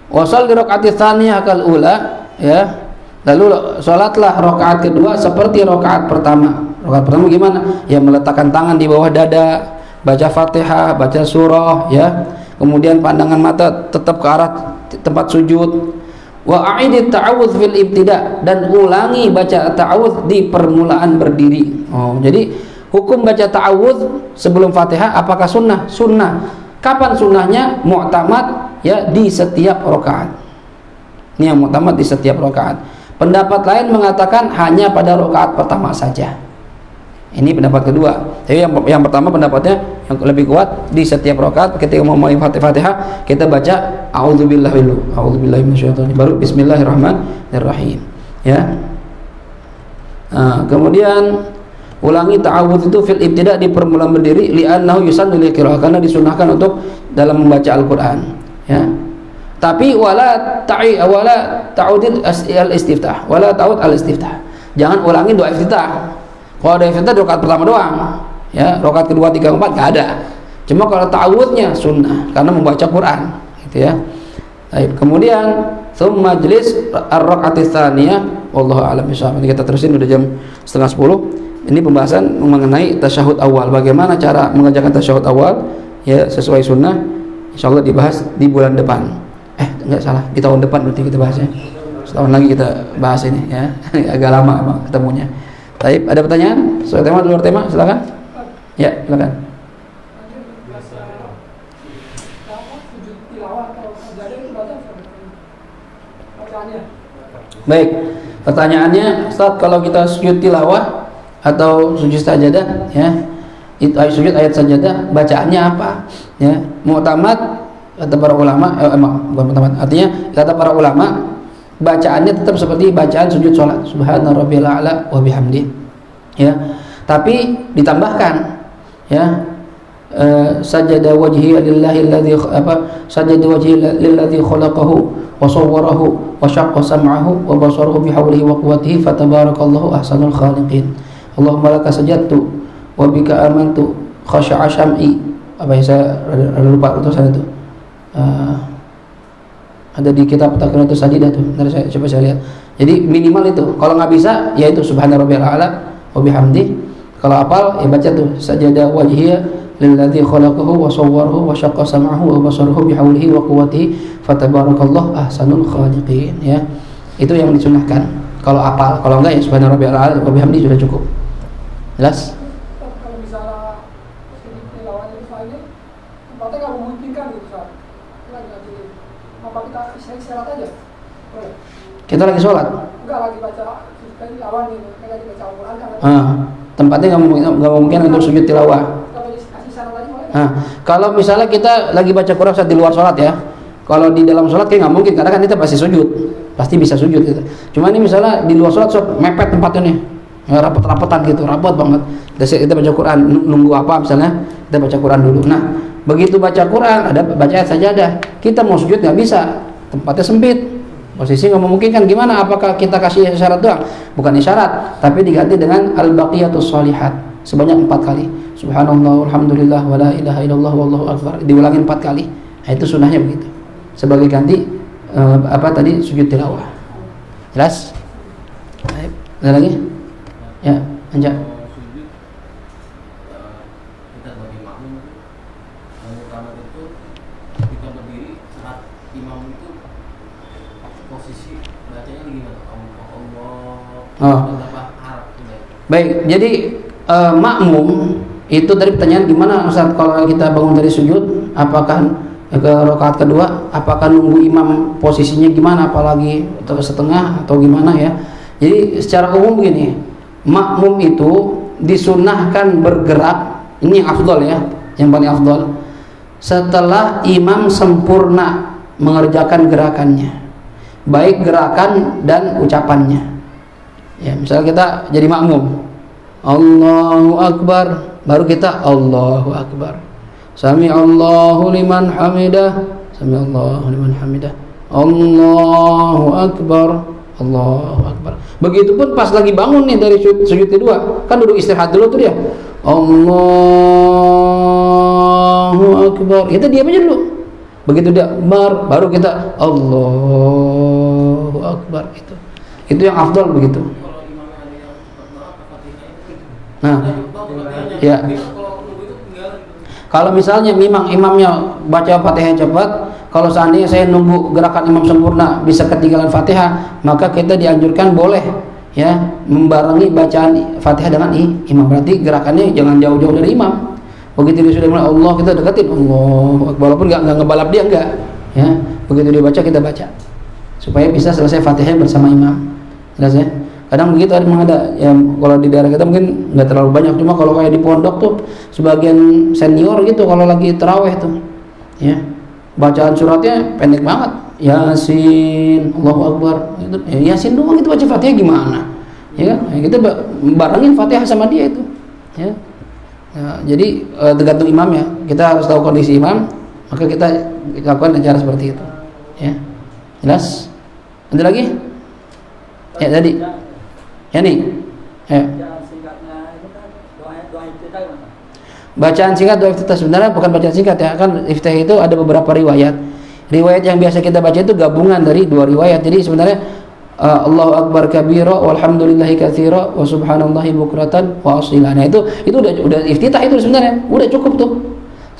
Wasal di rakaat tsaniyah kal ula, ya. Lalu sholatlah rakaat kedua seperti rakaat pertama. Rakaat pertama gimana? Ya meletakkan tangan di bawah dada, baca Fatihah, baca surah, ya. Kemudian pandangan mata tetap ke arah tempat sujud. Wa a'idit ta'awudz fil ibtida, dan ulangi baca ta'awudz di permulaan berdiri. Oh, jadi hukum baca ta'awudz sebelum Fatihah apakah sunnah? Sunnah. Kapan sunnahnya? Mu'tamad, ya, di setiap rakaat. Ini yang mu'tamad di setiap rakaat. Pendapat lain mengatakan hanya pada rakaat pertama saja. Ini pendapat kedua. Jadi yang pertama pendapatnya yang lebih kuat, di setiap rakaat ketika mau mulai Fatihah kita baca a'udzubillahi dulu. A'udzubillahi minasyaitonir baru bismillahirrahmanirrahim. Ya. Kemudian ulangi ta'awudz itu fil ibtida di permulaan berdiri, li'annahu yusannu lil qiraah, karena disunahkan untuk dalam membaca Al-Qur'an. Ya. Tapi wala ta'udil al-istiftah, wala ta'ud al-istiftah. Jangan ulangi doa iftitah. Kalau doa iftitah di rakaat pertama doang, ya, rakaat kedua, 3, 4 enggak ada. Cuma kalau ta'awudnya sunnah karena membaca Quran, gitu ya. Baik, kemudian tsumma majlis ar-rakaat tsaniyah, wallahu a'lam bishawab. Kita terusin udah jam 9:30. Ini pembahasan mengenai tasyahud awal. Bagaimana cara mengerjakan tasyahud awal, ya, sesuai sunnah. Insyaallah dibahas di bulan depan. Enggak salah, di tahun depan berarti kita bahasnya. Setahun lagi kita bahas ini, ya. Agak lama emang ketemunya. Baik, ada pertanyaan? Soal tema, di luar tema, silakan. Ya, silakan. Baik, pertanyaannya, Ustaz, kalau kita sujud tilawah atau sujud sajadah, ya, itu sujud ayat sajadah, bacaannya apa? Ya, mu'tamad kata para ulama, bukan mu'tamad, artinya kata para ulama bacaannya tetap seperti bacaan sujud sholat, subhana rabbiyal a'la wa bihamdi, ya, tapi ditambahkan, ya, sajada wajhi lillahi alladhi sajada wajhi lilladhi khalaqahu wa sawwarahu wa syaqqa sam'ahu wa basarahu bihawlihi wa quwwatihi fatabarakallahu ahsanul khaliqin. Allahumma laka sajadtu wa bika amantu khasha'a syam'i. Apa ya, saya lupa utusan itu. Ada di kitab Taqriratus Sajidah tuh. Nanti saya coba lihat. Jadi minimal itu. Kalau nggak bisa, ya itu subhana rabbiyal a'la wa bihamdi. Kalau hafal, ya baca tuh sajada wajhiya lilladzi khalaqahu wa sawwarahu wa syaqqa sam'ahu wa basarahu bihaulihi wa quwwatihi fatabarakallahu ahsanul khaliqin, ya. Itu yang disunahkan. Kalau hafal, kalau enggak ya subhana rabbiyal a'la wa bihamdi sudah cukup. Jelas? Kalau misalnya tilawahnya misalnya tempatnya nggak memungkinkan gitu, Ustaz. Apa kita istirahat aja? Boleh. Kita lagi sholat? Enggak, lagi baca tilawah nih, lagi baca Al-Quran kan. Tempatnya nggak mungkin untuk sujud tilawah. Kalau kasih syarat lagi boleh? Kalau misalnya kita lagi baca Quran saat di luar sholat, ya. Kalau di dalam sholat kayak nggak mungkin, karena kan kita pasti sujud, pasti bisa sujud gitu. Cuma ini misalnya di luar sholat mepet tempatnya nih, ya, rapet-rapetan gitu, rapet banget. Kita baca Quran, nunggu apa misalnya, kita baca Quran dulu. Nah, begitu baca Quran ada baca ayat sajadah, kita mau sujud nggak bisa, tempatnya sempit, posisi nggak memungkinkan. Gimana? Apakah kita kasih isyarat doang? Bukan isyarat, tapi diganti dengan al-baqiyatus sholihat sebanyak 4 kali. Subhanallah, alhamdulillah, wa la ilaha illallah, wallahu akbar. Diulangi 4 kali. Nah, itu sunnahnya begitu. Sebagai ganti tadi sujud tilawah. Jelas? Baik. Ada lagi? Ya, Anja. Kita bagi makmum yang utama itu kita berdiri saat imam itu posisi bacanya gimana? Allah. Baik, jadi makmum itu tadi pertanyaan gimana saat kalau kita bangun dari sujud, apakah ke rakaat kedua, apakah nunggu imam posisinya gimana, apalagi atau setengah atau gimana, ya. Jadi secara umum begini, makmum itu disunahkan bergerak, ini yang afdal, ya, yang paling afdal, setelah imam sempurna mengerjakan gerakannya, baik gerakan dan ucapannya. Ya, misalnya kita jadi makmum, Allahu Akbar, baru kita Allahu Akbar, Sami Allahu liman hamidah, Samiallahu liman hamidah. Allahu akbar. Allahu akbar. Begitupun pas lagi bangun nih dari sujud kedua, kan duduk istirahat dulu tuh dia. Allahu akbar. Kita diam aja dulu. Begitu dia baru kita Allahu akbar itu. Itu yang afdal begitu. Nah, ya. Kalau misalnya memang imamnya baca Fatihah cepat, kalau seandainya saya nunggu gerakan imam sempurna bisa ketinggalan Fatihah, maka kita dianjurkan boleh ya membarengi bacaan Fatihah dengan imam. Berarti gerakannya jangan jauh-jauh dari imam. Begitu dia sudah mulai Allah, kita deketin Allah, walaupun nggak ngebalap dia enggak ya. Begitu dia baca kita baca supaya bisa selesai Fatihah bersama imam. Jelas ya? Kadang begitu ada ya, kalau di daerah kita mungkin nggak terlalu banyak, cuma kalau kayak di pondok tuh sebagian senior gitu kalau lagi taraweh tuh ya bacaan suratnya pendek banget, Yasin, Allahu Akbar gitu. Ya, Yasin doang itu baca Fatihah gimana ya kan? Ya, kita barengin Fatihah sama dia itu ya. Nah, jadi tergantung imam ya, kita harus tahu kondisi imam, maka kita lakukan cara seperti itu ya. Jelas? Ada lagi? Ya tadi ya nih ya. Bacaan singkat doa iftitah sebenarnya bukan bacaan singkat ya, kan iftitah itu ada beberapa riwayat yang biasa kita baca itu gabungan dari dua riwayat. Jadi sebenarnya Allahu Akbar kabira walhamdulillahi katsira wa subhanallahi bukratan wa asila. Nah itu udah iftitah itu sebenarnya udah cukup tuh.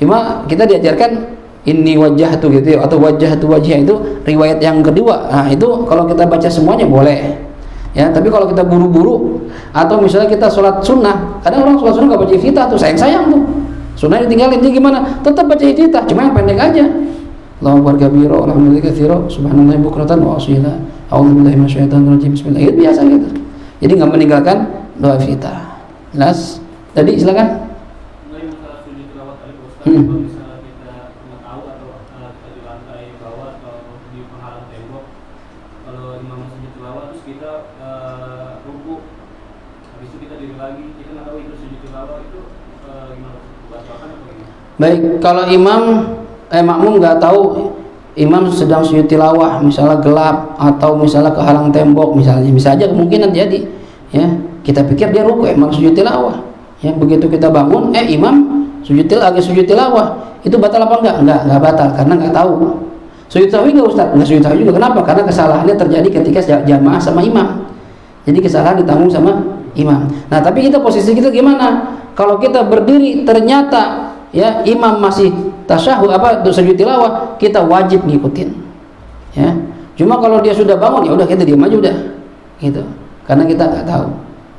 Cuma kita diajarkan inni wajjahtu gitu ya, atau wajjahtu wajhiya itu riwayat yang kedua. Nah itu kalau kita baca semuanya boleh ya, tapi kalau kita buru-buru atau misalnya kita sholat sunnah, kadang orang sholat sunnah gak baca iftitah tuh, sayang tuh sunnah ditinggalin, jadi gimana? Tetap baca iftitah, cuma yang pendek aja. Allahu Akbar kabira walhamdulillahi katsira subhanallahi bukratan wa asila a'udzubillahi minasyaitonir rajim bismillah. Itu biasa gitu, jadi nggak meninggalkan doa iftitah. Jelas? Tadi silakan. Baik, kalau makmum nggak tahu imam sedang sujud tilawah, misalnya gelap atau misalnya kehalang tembok, misalnya bisa aja kemungkinan jadi ya, kita pikir dia ruku emang sujud tilawah ya, begitu kita bangun imam sujud tilawah, itu batal apa enggak batal karena nggak tahu. Sujud sahwi nggak Ustaz? Nggak sujud sahwi juga. Kenapa? Karena kesalahannya terjadi ketika jamaah sama imam, jadi kesalahan ditanggung sama imam. Nah tapi kita posisi kita gimana? Kalau kita berdiri ternyata ya imam masih tasyahud sujud tilawah, kita wajib ngikutin ya. Cuma kalau dia sudah bangun ya udah kita diam aja udah gitu, karena kita nggak tahu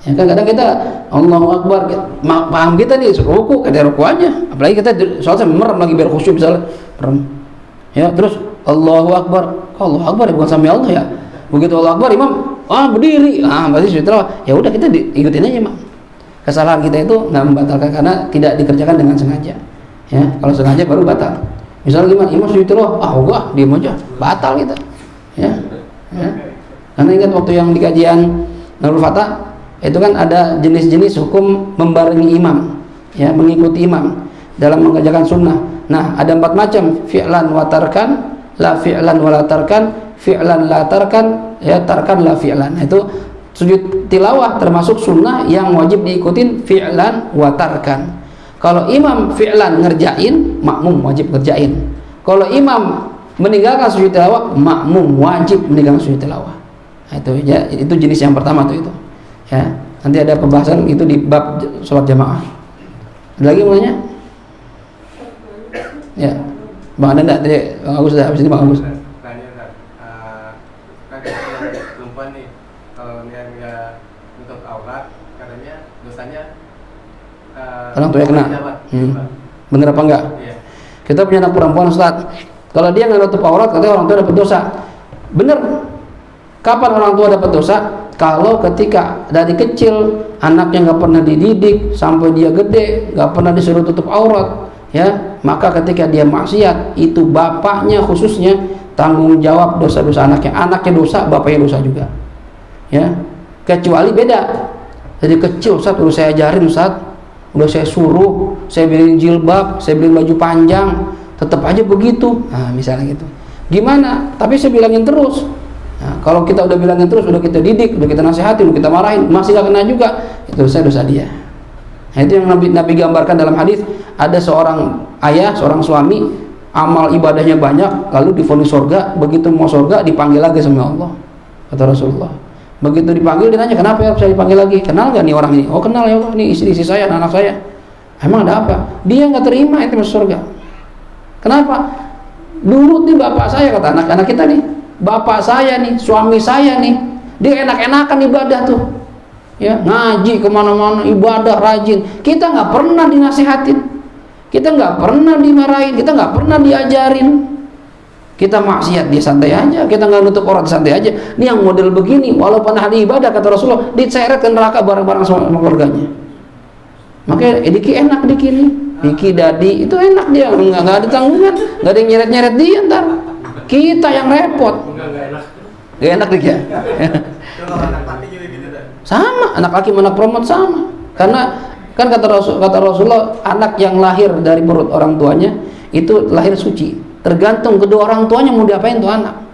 ya kan. Kadang kita Allahu Akbar paham kita nih ruku, kita ruku aja, apalagi kita soalnya merem lagi biar khusyuk misalnya merem ya, terus Allahu Akbar, Allahu Akbar ya bukan sami Allah ya, begitu Allahu Akbar imam berdiri berarti sujud tilawah, ya udah kita ikutin aja imam. Kesalahan kita itu nggak membatalkan karena tidak dikerjakan dengan sengaja ya. Kalau sengaja baru batal. Misalnya gimana, imam sujud tilawah enggak, diam aja, batal kita ya. Karena ingat waktu yang di kajian Nurul Fatah itu kan ada jenis-jenis hukum membarengi imam ya, mengikuti imam dalam mengerjakan sunnah. Nah ada 4 macam, fi'lan wa tarkan, la fi'lan wa la tarkan, fi'lan la tarkan ya, tarkan la fi'lan. Nah, itu sujud tilawah termasuk sunnah yang wajib diikutin fi'lan wa tarkan. Kalau imam fi'lan ngerjain, makmum wajib ngerjain. Kalau imam meninggalkan sujud tilawah, makmum wajib meninggalkan sujud tilawah. Nah, itu ya, itu jenis yang pertama tuh itu ya. Nanti ada pembahasan itu di bab sholat jamaah. Ada lagi mulanya ya Bang Anda tadi Agus sudah habis ini Bang Agus. Orang tua kena. Bener apa enggak? Iya. Kita punya anak perempuan Ustaz, kalau dia nggak nutup aurat katanya orang tua dapat dosa. Bener. Kapan orang tua dapat dosa? Kalau ketika dari kecil anaknya nggak pernah dididik sampai dia gede nggak pernah disuruh tutup aurat ya, maka ketika dia maksiat itu bapaknya khususnya tanggung jawab dosa-dosa anaknya dosa, bapaknya dosa juga ya. Kecuali beda dari kecil Ustaz udah saya ajarin Ustaz, udah saya suruh, saya beliin jilbab, saya beliin baju panjang, tetap aja begitu. Nah, misalnya gitu. Gimana? Tapi saya bilangin terus. Nah, kalau kita udah bilangin terus, udah kita didik, udah kita nasihati, udah kita marahin, masih gak kena juga, itu dosa dia. Nah, itu yang Nabi gambarkan dalam hadis. Ada seorang ayah, seorang suami, amal ibadahnya banyak, lalu divonis surga. Begitu mau surga, dipanggil lagi sama Allah, kata Rasulullah. Begitu dipanggil, dia nanya, kenapa ya saya dipanggil lagi? Kenal gak nih orang ini? Oh kenal ya Allah, ini istri saya, anak saya. Emang ada apa? Dia nggak terima itu masuk surga. Kenapa? Dulu nih bapak saya, kata anak-anak kita nih, bapak saya nih, suami saya nih, dia enak-enakan ibadah tuh, ya ngaji kemana-mana, ibadah rajin. Kita nggak pernah dinasihatin, kita nggak pernah dimarahin, kita nggak pernah diajarin. Kita maksiat dia santai aja, kita nggak nutup aurat santai aja. Ini yang model begini, walaupun ahli ibadah kata Rasulullah, diseret ke neraka bareng-bareng sama keluarganya. Makanya Diki enak Diki nih, Diki Dadi itu enak dia, nggak ada tanggungan, nggak ada yang nyeret-nyeret dia ntar. Kita yang repot. Gak enak Diki ya. Sama, anak laki anak perempuan sama. Karena kan kata Rasulullah, anak yang lahir dari perut orang tuanya itu lahir suci. Tergantung kedua orang tuanya mau diapain tuh anak.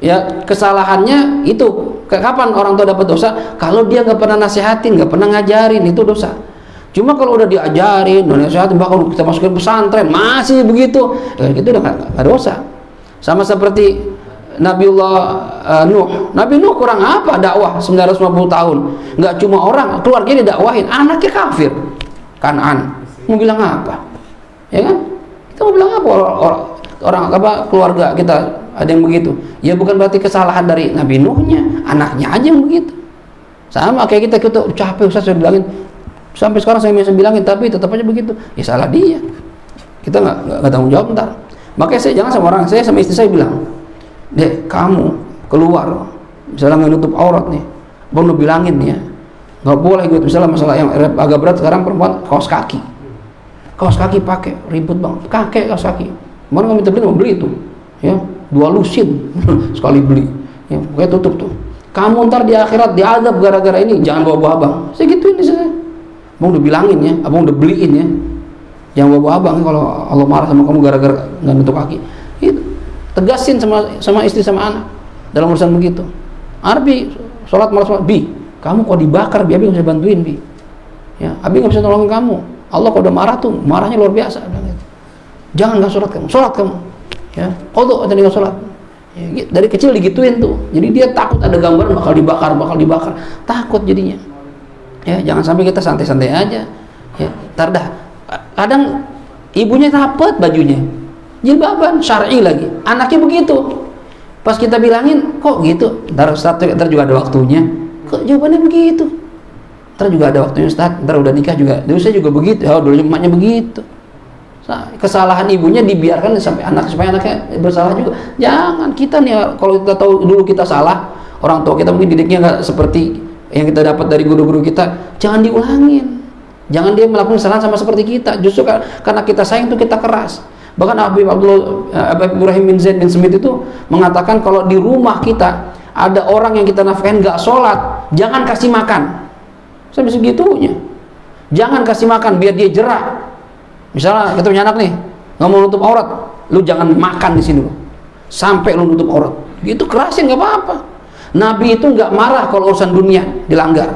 Ya kesalahannya itu kapan orang tua dapat dosa? Kalau dia nggak pernah nasihatin, nggak pernah ngajarin, itu dosa. Cuma kalau udah diajarin, udah nasihatin, bahkan kita masukin pesantren masih begitu, ya itu udah nggak dosa. Sama seperti Nabiullah Nuh. Nabi Nuh kurang apa dakwah 950 tahun? Nggak cuma orang, keluarganya didakwahin, anaknya kafir. Kan'an. Mau bilang apa? Ya kan? Kita mau bilang apa orang apa keluarga kita ada yang begitu? Ya bukan berarti kesalahan dari Nabi Nuhnya, anaknya aja yang begitu. Sama kayak kita capek Ustaz saya bilangin, sampai sekarang saya masih bilangin tapi tetap aja begitu. Ya salah dia. Kita nggak tanggung jawab ntar. Makanya saya jangan sama orang, saya sama istri saya bilang, Dek kamu keluar, misalnya nggak nutup aurat nih, bang udah bilangin ya, nggak boleh gitu. Misalnya masalah yang agak berat sekarang perempuan kaos kaki pakai ribut bang, kakek kaos kaki. Mana nggak minta beli, mau beli itu, ya 2 lusin sekali beli, ya pokoknya tutup tuh. Kamu ntar di akhirat diadab gara-gara ini, jangan bawa abang. Saya gituin saya, bang udah bilangin ya, abang udah beliin ya, jangan bawa abang kalau Allah marah sama kamu gara-gara nggak nutup kaki. Itu tegasin sama istri sama anak dalam urusan begitu. Arbi sholat malam sholat, Bi kamu kok dibakar, Bi Abi nggak bisa bantuin Bi, ya Abi nggak bisa nolongin kamu. Allah kalau udah marah tuh marahnya luar biasa. Jangan nggak sholat kamu, ya Allah tadi nggak sholat. Ya, dari kecil digituin tuh, jadi dia takut ada gambaran bakal dibakar, takut jadinya. Ya jangan sampai kita santai-santai aja. Ya tar dah, kadang ibunya rapet bajunya, jilbaban syar'i lagi, anaknya begitu. Pas kita bilangin kok gitu, ntar juga ada waktunya. Kok jawabannya begitu? Ntar juga ada waktunya Ustaz, ntar udah nikah juga, dulu saya juga begitu, dulu emaknya begitu. Kesalahan ibunya dibiarkan sampai supaya anaknya bersalah juga. Jangan, kita nih kalau kita tahu dulu kita salah, orang tua kita mungkin didiknya nggak seperti yang kita dapat dari guru-guru kita, jangan diulangin. Jangan dia melakukan kesalahan sama seperti kita. Justru karena kita sayang itu kita keras. Bahkan Habib Ibrahim bin Zaid bin Smith itu mengatakan kalau di rumah kita ada orang yang kita nafkahin nggak sholat, jangan kasih makan. Sampai segitunya. Jangan kasih makan biar dia jerah. Misalnya kita punya anak nih, nggak mau nutup aurat, lu jangan makan di sini lu, sampai lu nutup aurat. Gitu kerasin nggak apa-apa. Nabi itu nggak marah kalau urusan dunia dilanggar.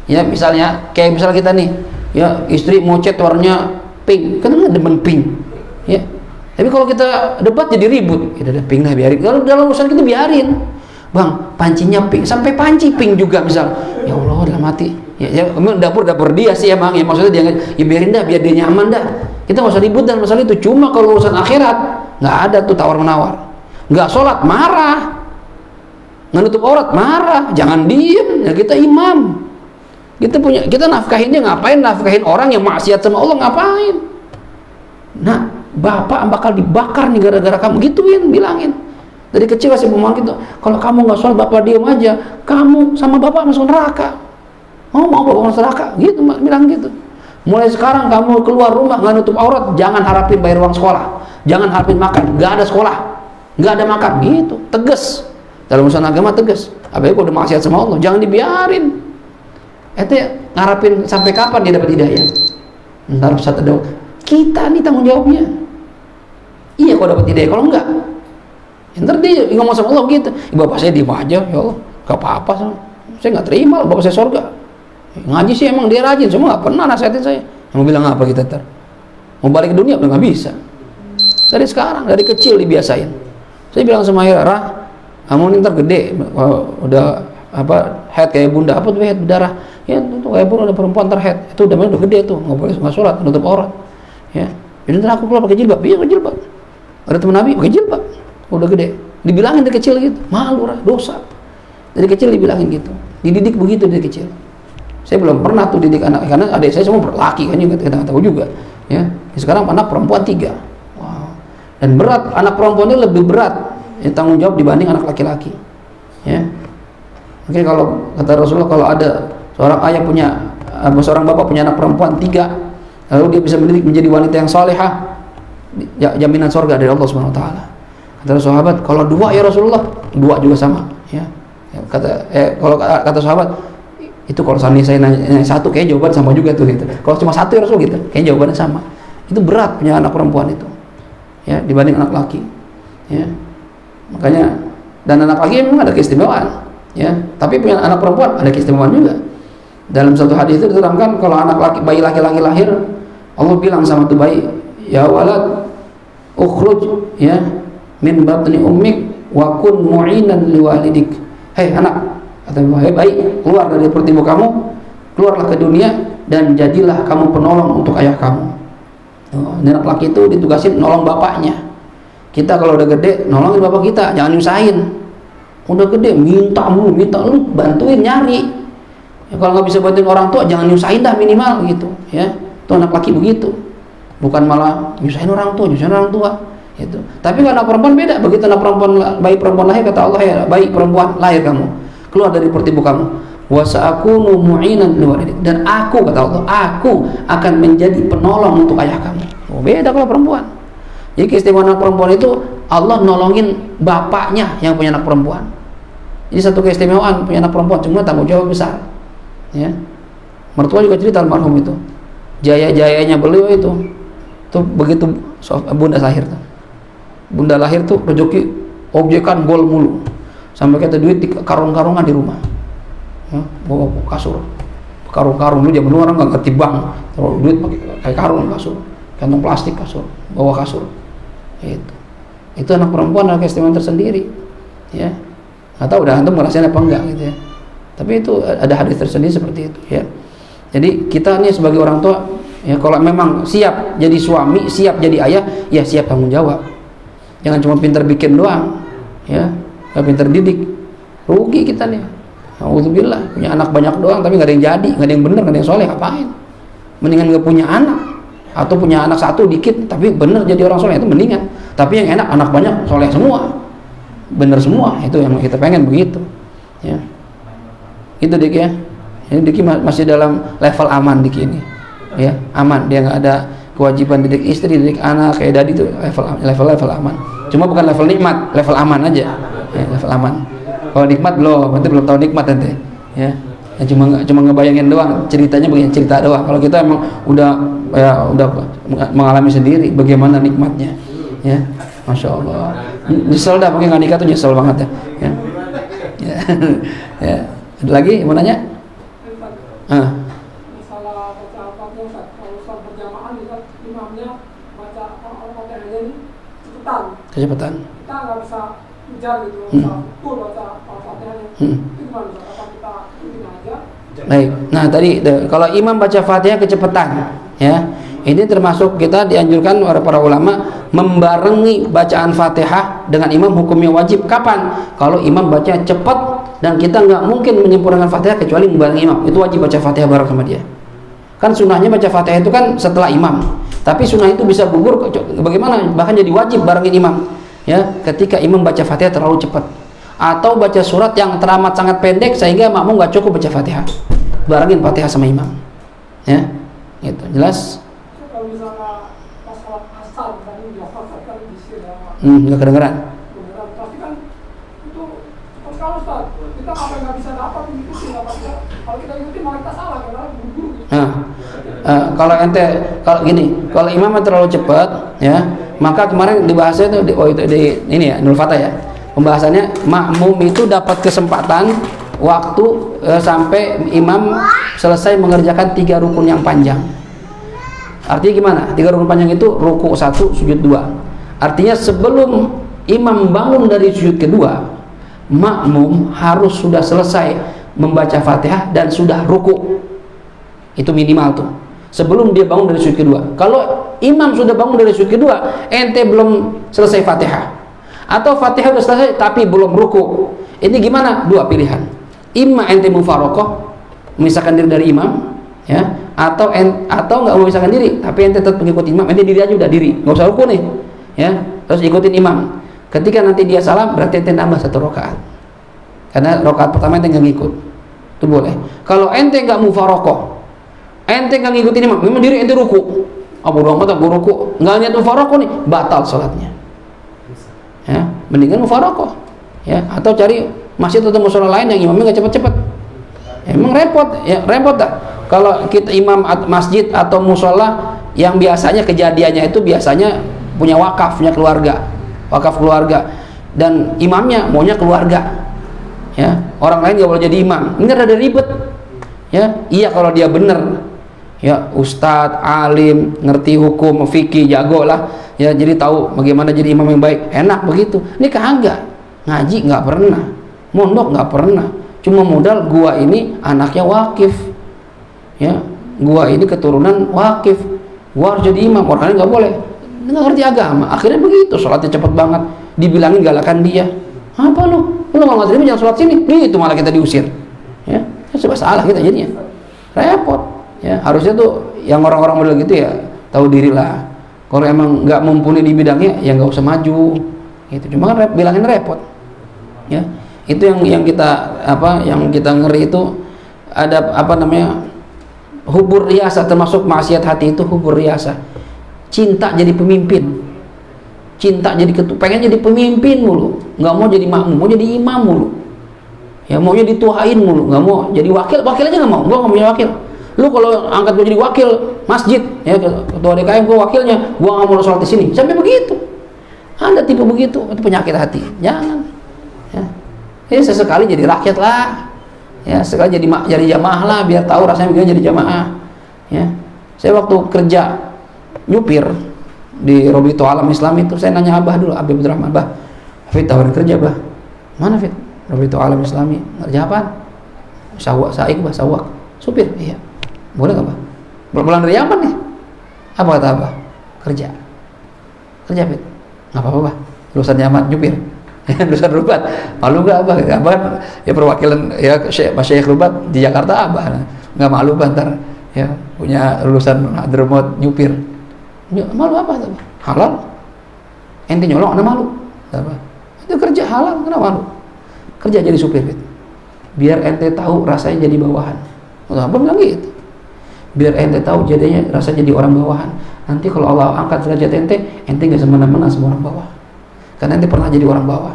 Ya misalnya kayak misalnya kita nih, ya istri mau cat warnanya pink, kan nggak demen pink, ya. Tapi kalau kita debat jadi ribut, ya udah pink lah biarin. Kalau dalam urusan kita biarin, bang pancinya pink, sampai panci pink juga misal. Ya Allah dalam hati. Ya dapur dia sih emang ya, maksudnya dia ya biarin dah biar dia nyaman dah, kita nggak usah ribut dan masalah itu. Cuma kalau urusan akhirat nggak ada tuh tawar menawar. Nggak sholat marah, nggak nutup aurat marah, jangan diem ya, kita imam, kita nafkahinnya ngapain, nafkahin orang yang maksiat sama Allah ngapain. Nah bapak bakal dibakar nih gara-gara kamu, gituin, bilangin dari kecil kasih pemahaman gitu. Kalau kamu nggak sholat bapak diem aja, kamu sama bapak masuk neraka. Mau bawa neraka gitu, bilang gitu. Mulai sekarang kamu keluar rumah nggak nutup aurat, jangan harapin bayar uang sekolah, jangan harapin makan, nggak ada sekolah, nggak ada makan, gitu. Tegas dalam urusan agama, tegas. Apalagi kalau udah maksiat sama Allah, jangan dibiarin. Itu ngarapin sampai kapan dia dapat hidayah? Ntar saat ada kita nih tanggung jawabnya. Iya kalau dapat hidayah, kalau enggak ntar dia ngomong sama Allah begitu, bapak saya diem aja, ya Allah gak apa-apa, saya nggak terima bapak saya surga. Ngaji sih emang dia rajin, cuma nggak pernah nasihatin saya. Mau bilang apa kita ntar? Mau balik ke dunia udah nggak bisa. Dari sekarang, dari kecil dibiasain. Saya bilang sama Hira, Rah, kamu ntar gede, udah apa head kayak bunda, apa tuh head berdarah? Ya itu kayak bunda, ada perempuan ntar head, itu udah gede tuh, nggak boleh nggak sholat, nutup aurat. Ya, jadi ntar aku keluar pakai jilbab, iya pakai jilbab. Ada teman Nabi pakai jilbab, udah gede. Dibilangin dari kecil gitu, malu Rah, dosa. Dari kecil dibilangin gitu, dididik begitu dari kecil. Saya belum pernah tuh didik anak, karena adik saya semua berlaki kan juga, kita nggak tahu juga. Ya, sekarang anak perempuan 3. Wow. Dan berat, anak perempuan ini lebih berat ya, tanggung jawab dibanding anak laki-laki. Ya, oke, kalau kata Rasulullah, kalau ada seorang ayah punya, seorang bapak punya anak perempuan 3, lalu dia bisa mendidik menjadi wanita yang salehah, jaminan surga dari Allah Subhanahu Wa Taala. Kata sahabat, kalau 2 ya Rasulullah, 2 juga sama. Ya, kalau kata sahabat, itu kalau saya nanya 1, kayak jawaban sama juga tuh gitu. Kalau cuma 1 ya Rasul gitu, kayak jawabannya sama. Itu berat punya anak perempuan itu, ya, dibanding anak laki. Ya, makanya, dan anak laki memang ada keistimewaan, ya, tapi punya anak perempuan ada keistimewaan juga. Dalam satu hadis itu diterangkan kalau anak laki, bayi laki-laki lahir, Allah bilang sama tuh bayi, ya walad ukhruj ya min batni ummik wa kun mu'inan liwalidik. Hei anak, kata bayi, keluar dari perut ibu kamu, keluarlah ke dunia dan jadilah kamu penolong untuk ayah kamu. Ini anak laki itu ditugasin nolong bapaknya. Kita kalau udah gede nolongin bapak kita, jangan nyusahin. Udah gede minta lu bantuin nyari. Ya, kalau nggak bisa bantuin orang tua jangan nyusahin dah minimal gitu. Ya, itu anak laki begitu. Bukan malah nyusahin orang tua gitu. Tapi kalau anak perempuan beda. Begitu anak perempuan, bayi perempuan lahir, kata Allah, ya bayi perempuan lahir kamu, keluar dari perut ibu kamu, wa sa'akunu mu'inan liwalidik, dan aku, kata Allah, aku akan menjadi penolong untuk ayah kamu. Oh, beda kalau perempuan. Jadi keistimewaan anak perempuan itu Allah nolongin bapaknya yang punya anak perempuan. Jadi satu keistimewaan punya anak perempuan, cuma tanggung jawab besar. Ya, mertua juga cerita almarhum itu, jaya-jayanya beliau itu begitu bunda lahir tuh. Bunda lahir tuh rezeki objekan gol mulu, sampai kata duit di karung-karungan di rumah. Ya, bawa kasur, karung-karung dulu zaman dulu orang nggak ngerti bank, taruh duit pakai kayak karung kasur, kantong plastik kasur, bawa kasur. Itu anak perempuan ada keistimewaan tersendiri. Ya, nggak tahu udah antum ngerasain apa enggak gitu ya. Tapi itu ada hadis tersendiri seperti itu ya. Jadi kita nih sebagai orang tua ya, kalau memang siap jadi suami, siap jadi ayah, ya siap tanggung jawab. Jangan cuma pintar bikin doang, ya, nggak pintar didik, rugi kita nih. Alhamdulillah punya anak banyak doang, tapi nggak ada yang jadi, nggak ada yang bener, nggak ada yang soleh, ngapain? Mendingan nggak punya anak, atau punya anak 1 dikit, tapi bener jadi orang soleh itu mendingan. Tapi yang enak anak banyak, soleh semua, bener semua, itu yang kita pengen begitu, ya. Itu Dik ya. Ini Diki masih dalam level aman Diki ini, ya, aman, dia nggak ada kewajiban didik istri, didik anak kayak tadi itu level aman. Cuma bukan level nikmat, level aman aja. Ya, level aman. Kalau nikmat belum, nanti belum tahu nikmat nanti. Ya. Ya cuma ngebayangin doang, ceritanya begini, cerita doang. Kalau kita emang udah mengalami sendiri bagaimana nikmatnya. Ya. Masya Allah. Nyesel dah pakai nggak nikah tuh, nyesel banget ya. Ya. Ya. Ya. Ada lagi mau nanya? Masalah baca Al-Fatihah, kalau sholat berjamaah imamnya baca Al-Fatihah ini cepetan. Kita nggak bisa ujar gitu, betul baca Al-Fatihahnya. Itu gimana? Apa kita ikutin aja? Baik. Nah tadi kalau imam baca Fatihah kecepatan, ya, ini termasuk kita dianjurkan oleh para ulama membarengi bacaan Fatihah dengan imam, hukumnya wajib. Kapan? Kalau imam baca cepat dan kita nggak mungkin menyempurnakan Fatihah kecuali membarengi imam, itu wajib baca Fatihah bareng sama dia. Kan sunnahnya baca Fatihah itu kan setelah imam, tapi sunnah itu bisa gugur bagaimana, bahkan jadi wajib barengin imam, ya, ketika imam baca Fatihah terlalu cepat atau baca surat yang teramat sangat pendek sehingga makmum nggak cukup baca Fatihah, barengin Fatihah sama imam, ya, gitu. Jelas? Kalau misalnya pas sholat asar tadi biasa kan disir ya, Nggak kedengeran. tapi kan itu cepat sekali Ustaz, kita apa nggak bisa dapat begitu sih, nggak bisa. Kalau kita ikuti malah kita salah karena buru-buru gitu. Nah, kalau gini, kalau imam terlalu cepat ya, maka kemarin dibahasnya itu ini ya Nurul Fatah ya, pembahasannya makmum itu dapat kesempatan waktu sampai imam selesai mengerjakan 3 rukun yang panjang. Artinya gimana? 3 rukun panjang itu ruku 1, sujud 2. Artinya sebelum imam bangun dari sujud kedua, makmum harus sudah selesai membaca Fatihah dan sudah ruku. Itu minimal tuh. Sebelum dia bangun dari sujud kedua. Kalau imam sudah bangun dari sujud kedua, ente belum selesai Fatihah, atau Fatihah sudah selesai tapi belum ruku, ini gimana? 2 pilihan. Imma ente mufarokoh, memisahkan diri dari imam, ya, atau nggak memisahkan diri, tapi ente tetap mengikuti imam, ente diri aja udah diri, nggak usah ruku nih, ya, terus ikutin imam. Ketika nanti dia salam, berarti ente nambah 1 rakaat, karena rakaat pertama ente nggak ngikut, itu boleh. Kalau ente nggak mufarokoh, ente nggak ngikutin imam, memang diri ente ruku, bodo amat aku ruku, nggak niat mufarokoh nih, batal sholatnya, ya, mendingan mufarokoh, ya, atau cari masjid atau musola lain yang imamnya nggak cepet-cepet. Emang repot, ya repot dah. Kalau kita imam masjid atau musola yang biasanya kejadiannya itu biasanya punya wakaf, punya wakaf keluarga, dan imamnya maunya keluarga, ya, orang lain nggak boleh jadi imam. Ini rada ribet, ya. Iya kalau dia bener, ya, ustadz, alim, ngerti hukum, fikih, jago lah, ya, jadi tahu bagaimana jadi imam yang baik, enak begitu. Ini kagak, ngaji nggak pernah, mondok nggak pernah, cuma modal gua ini anaknya wakif, ya, gua ini keturunan wakif, gua harus jadi imam, orang lain nggak boleh, nggak ngerti agama. Akhirnya begitu, sholatnya cepet banget, dibilangin galakan dia, apa lu nggak terima jangan sholat sini, itu malah kita diusir, ya, serba salah kita jadinya, repot, ya. Harusnya tuh yang orang-orang model gitu ya tahu diri lah, kalau emang nggak mumpuni di bidangnya ya nggak usah maju, gitu. Cuma kan bilangin repot, ya. Itu yang kita ngeri itu ada hubur riasa, termasuk maksiat hati itu hubur riasa, cinta jadi pemimpin, cinta jadi pengen jadi pemimpin mulu, nggak mau jadi makmum, mau jadi imam mulu, ya, maunya dituain mulu, nggak mau jadi wakil aja nggak mau, gua nggak mau jadi wakil. Lu kalau angkat gua jadi wakil masjid, ya, ketua DKM gua wakilnya, gua nggak mau sholat di sini, sampai begitu. Ada tipe begitu, itu penyakit hati, jangan, ya. Ini sesekali jadi rakyat lah, ya, sekali jadi jamaah lah, biar tahu rasanya gimana jadi jamaah, ya. Saya waktu kerja nyupir di Robito Alam Islam itu, saya nanya Abah dulu, Abah Abdurrahman, Abah, Fit tawarin kerja, Bah. Mana Fit? Robito Alam Islami. Kerja apaan? Sawak, supir. Iya. Boleh nggak, Bah? Pulang dari Yaman nih. Apa kata Abah? Kerja Fit. Nggak apa-apa, Bah. Lulusan Yaman nyupir. Lulusan Rubat, malu gak Abah? Abah kan ya perwakilan ya Syekh Rubat di Jakarta, Abah nggak malu bantar, ya, punya lulusan Hadramaut nyupir. Malu apa? Halal? Ente nyolong, anda malu? Apa? Itu kerja halal, kenapa malu? Kerja jadi supir gitu. Biar ente tahu rasanya jadi bawahan. Abah bilang gitu. Biar ente tahu jadinya rasanya jadi orang bawahan. Nanti kalau Allah angkat derajat ente nggak semena-mena sama orang bawah. Karena ente pernah jadi orang bawah,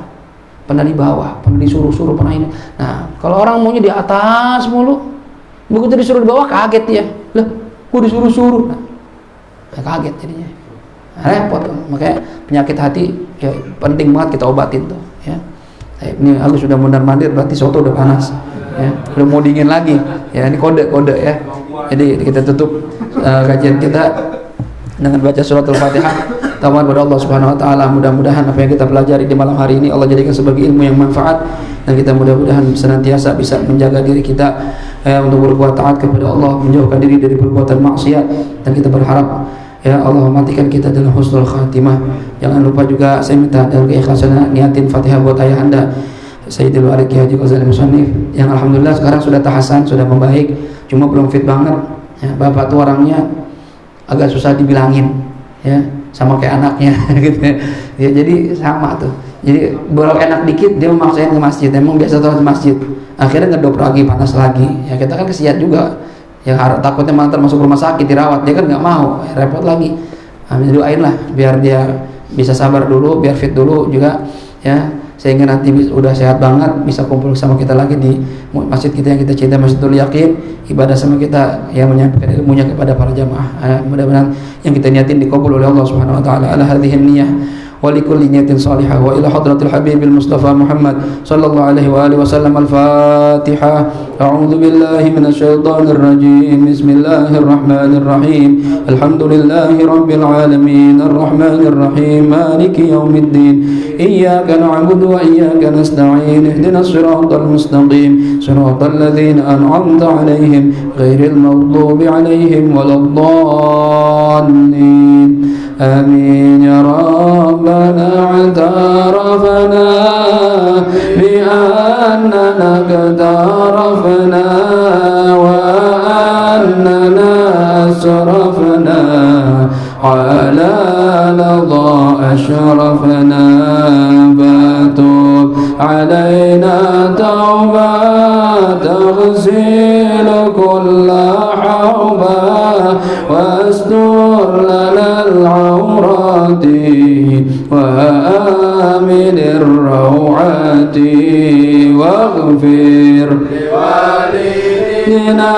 pernah di bawah, pernah disuruh-suruh, pernah ini. Nah, kalau orang maunya di atas mulu, begitu disuruh di bawah kaget dia. Lah, gua disuruh-suruh. Nah, kaget jadinya. Nah, repot tuh. Makanya penyakit hati ya penting banget kita obatin tuh, ya. Ini aku sudah mondar-mandir, berarti soto udah panas, ya. Udah mau dingin lagi. Ya, ini kode ya. Jadi kita tutup kajian kita dengan baca surat Al-Fatihah. Tawakkal pada Allah Subhanahu wa taala. Mudah-mudahan apa yang kita pelajari di malam hari ini Allah jadikan sebagai ilmu yang manfaat, dan kita mudah-mudahan senantiasa bisa menjaga diri kita untuk berbuat taat kepada Allah, menjauhkan diri dari perbuatan maksiat, dan kita berharap ya Allah matikan kita dalam husnul khatimah. Jangan lupa juga saya minta dalam keikhlasan niatin Fatihah buat ayah anda Sayyidul Warid Ki Haji Ghazali Musannif yang alhamdulillah sekarang sudah tahasan, sudah membaik, cuma belum fit banget, ya. Bapak tuh orangnya agak susah dibilangin, ya, sama kayak anaknya gitu ya, jadi sama tuh, jadi bolak enak dikit dia memaksain ke masjid, emang biasa sholat di masjid, akhirnya ngedop lagi, panas lagi, ya kita kan kesian juga, ya takutnya malah masuk rumah sakit dirawat, dia kan nggak mau, ya, repot lagi. Doain lah biar dia bisa sabar dulu, biar fit dulu juga, ya. sehingga nanti udah sehat banget bisa kumpul sama kita lagi di masjid kita yang kita cinta, Masjidul Yaqin, ibadah sama kita yang menyampaikan ilmunya kepada para jamaah. Mudah-mudahan yang kita niatin dikabul oleh Allah Subhanahu wa taala. Ala hadhihi niyyah wa likulli niyatin salihah wa ila hadratil habibil mustafa Muhammad sallallahu alaihi wa alihi wasallam. Al-Fatihah. A'udzu billahi minasy syaithanir rajim. Bismillahirrahmanirrahim. Alhamdulillahi rabbil alamin arrahmanir rahim maliki yaumiddin. Iyyaka na'budu wa iyyaka nasta'in. Ihdinas siratal mustaqim siratal ladzina an'amta 'alaihim ghairil maghdubi 'alaihim waladdallin. آمين يا ربنا اعترفنا بأننا اقترفنا وأننا أسرفنا على لظى أشرفنا فتوب علينا توبة تغسل كل حوبة واستر لنا العورات وآمن الروعات واغفر لوالدينا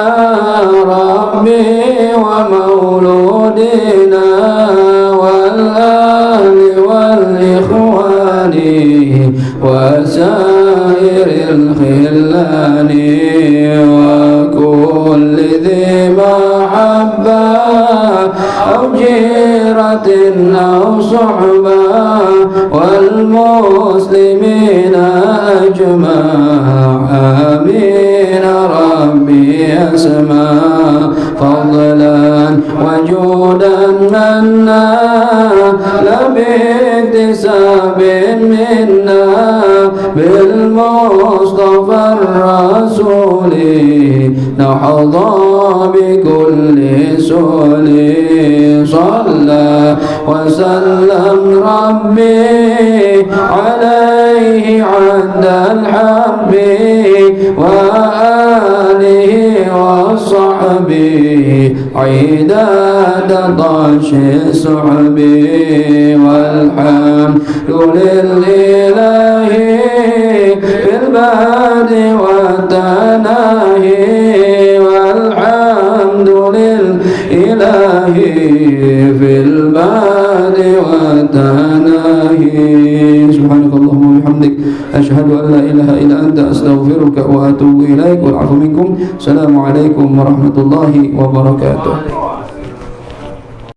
ربي ومولودنا والآل والإخوان وسائر الخلان وكل ذي محبة أو جيرة أو صحبة والمسلمين أجمع. آمين ربي أسمع فضلا وجودا منا باكتساب منا بالمصطفى الرسول نحظى بكل سؤل. صلى وسلم ربي عليه عد الحب وآله وصحبه عداد طش الصحب والحمد لله في البعد والتناهي والحمد لله في البعد والتناهي. سبحانك اللهم وبحمدك أشهد أن لا إله إلا أنت أستغفرك وأتوب إليك والعفو منكم. السلام عليكم ورحمة الله وبركاته.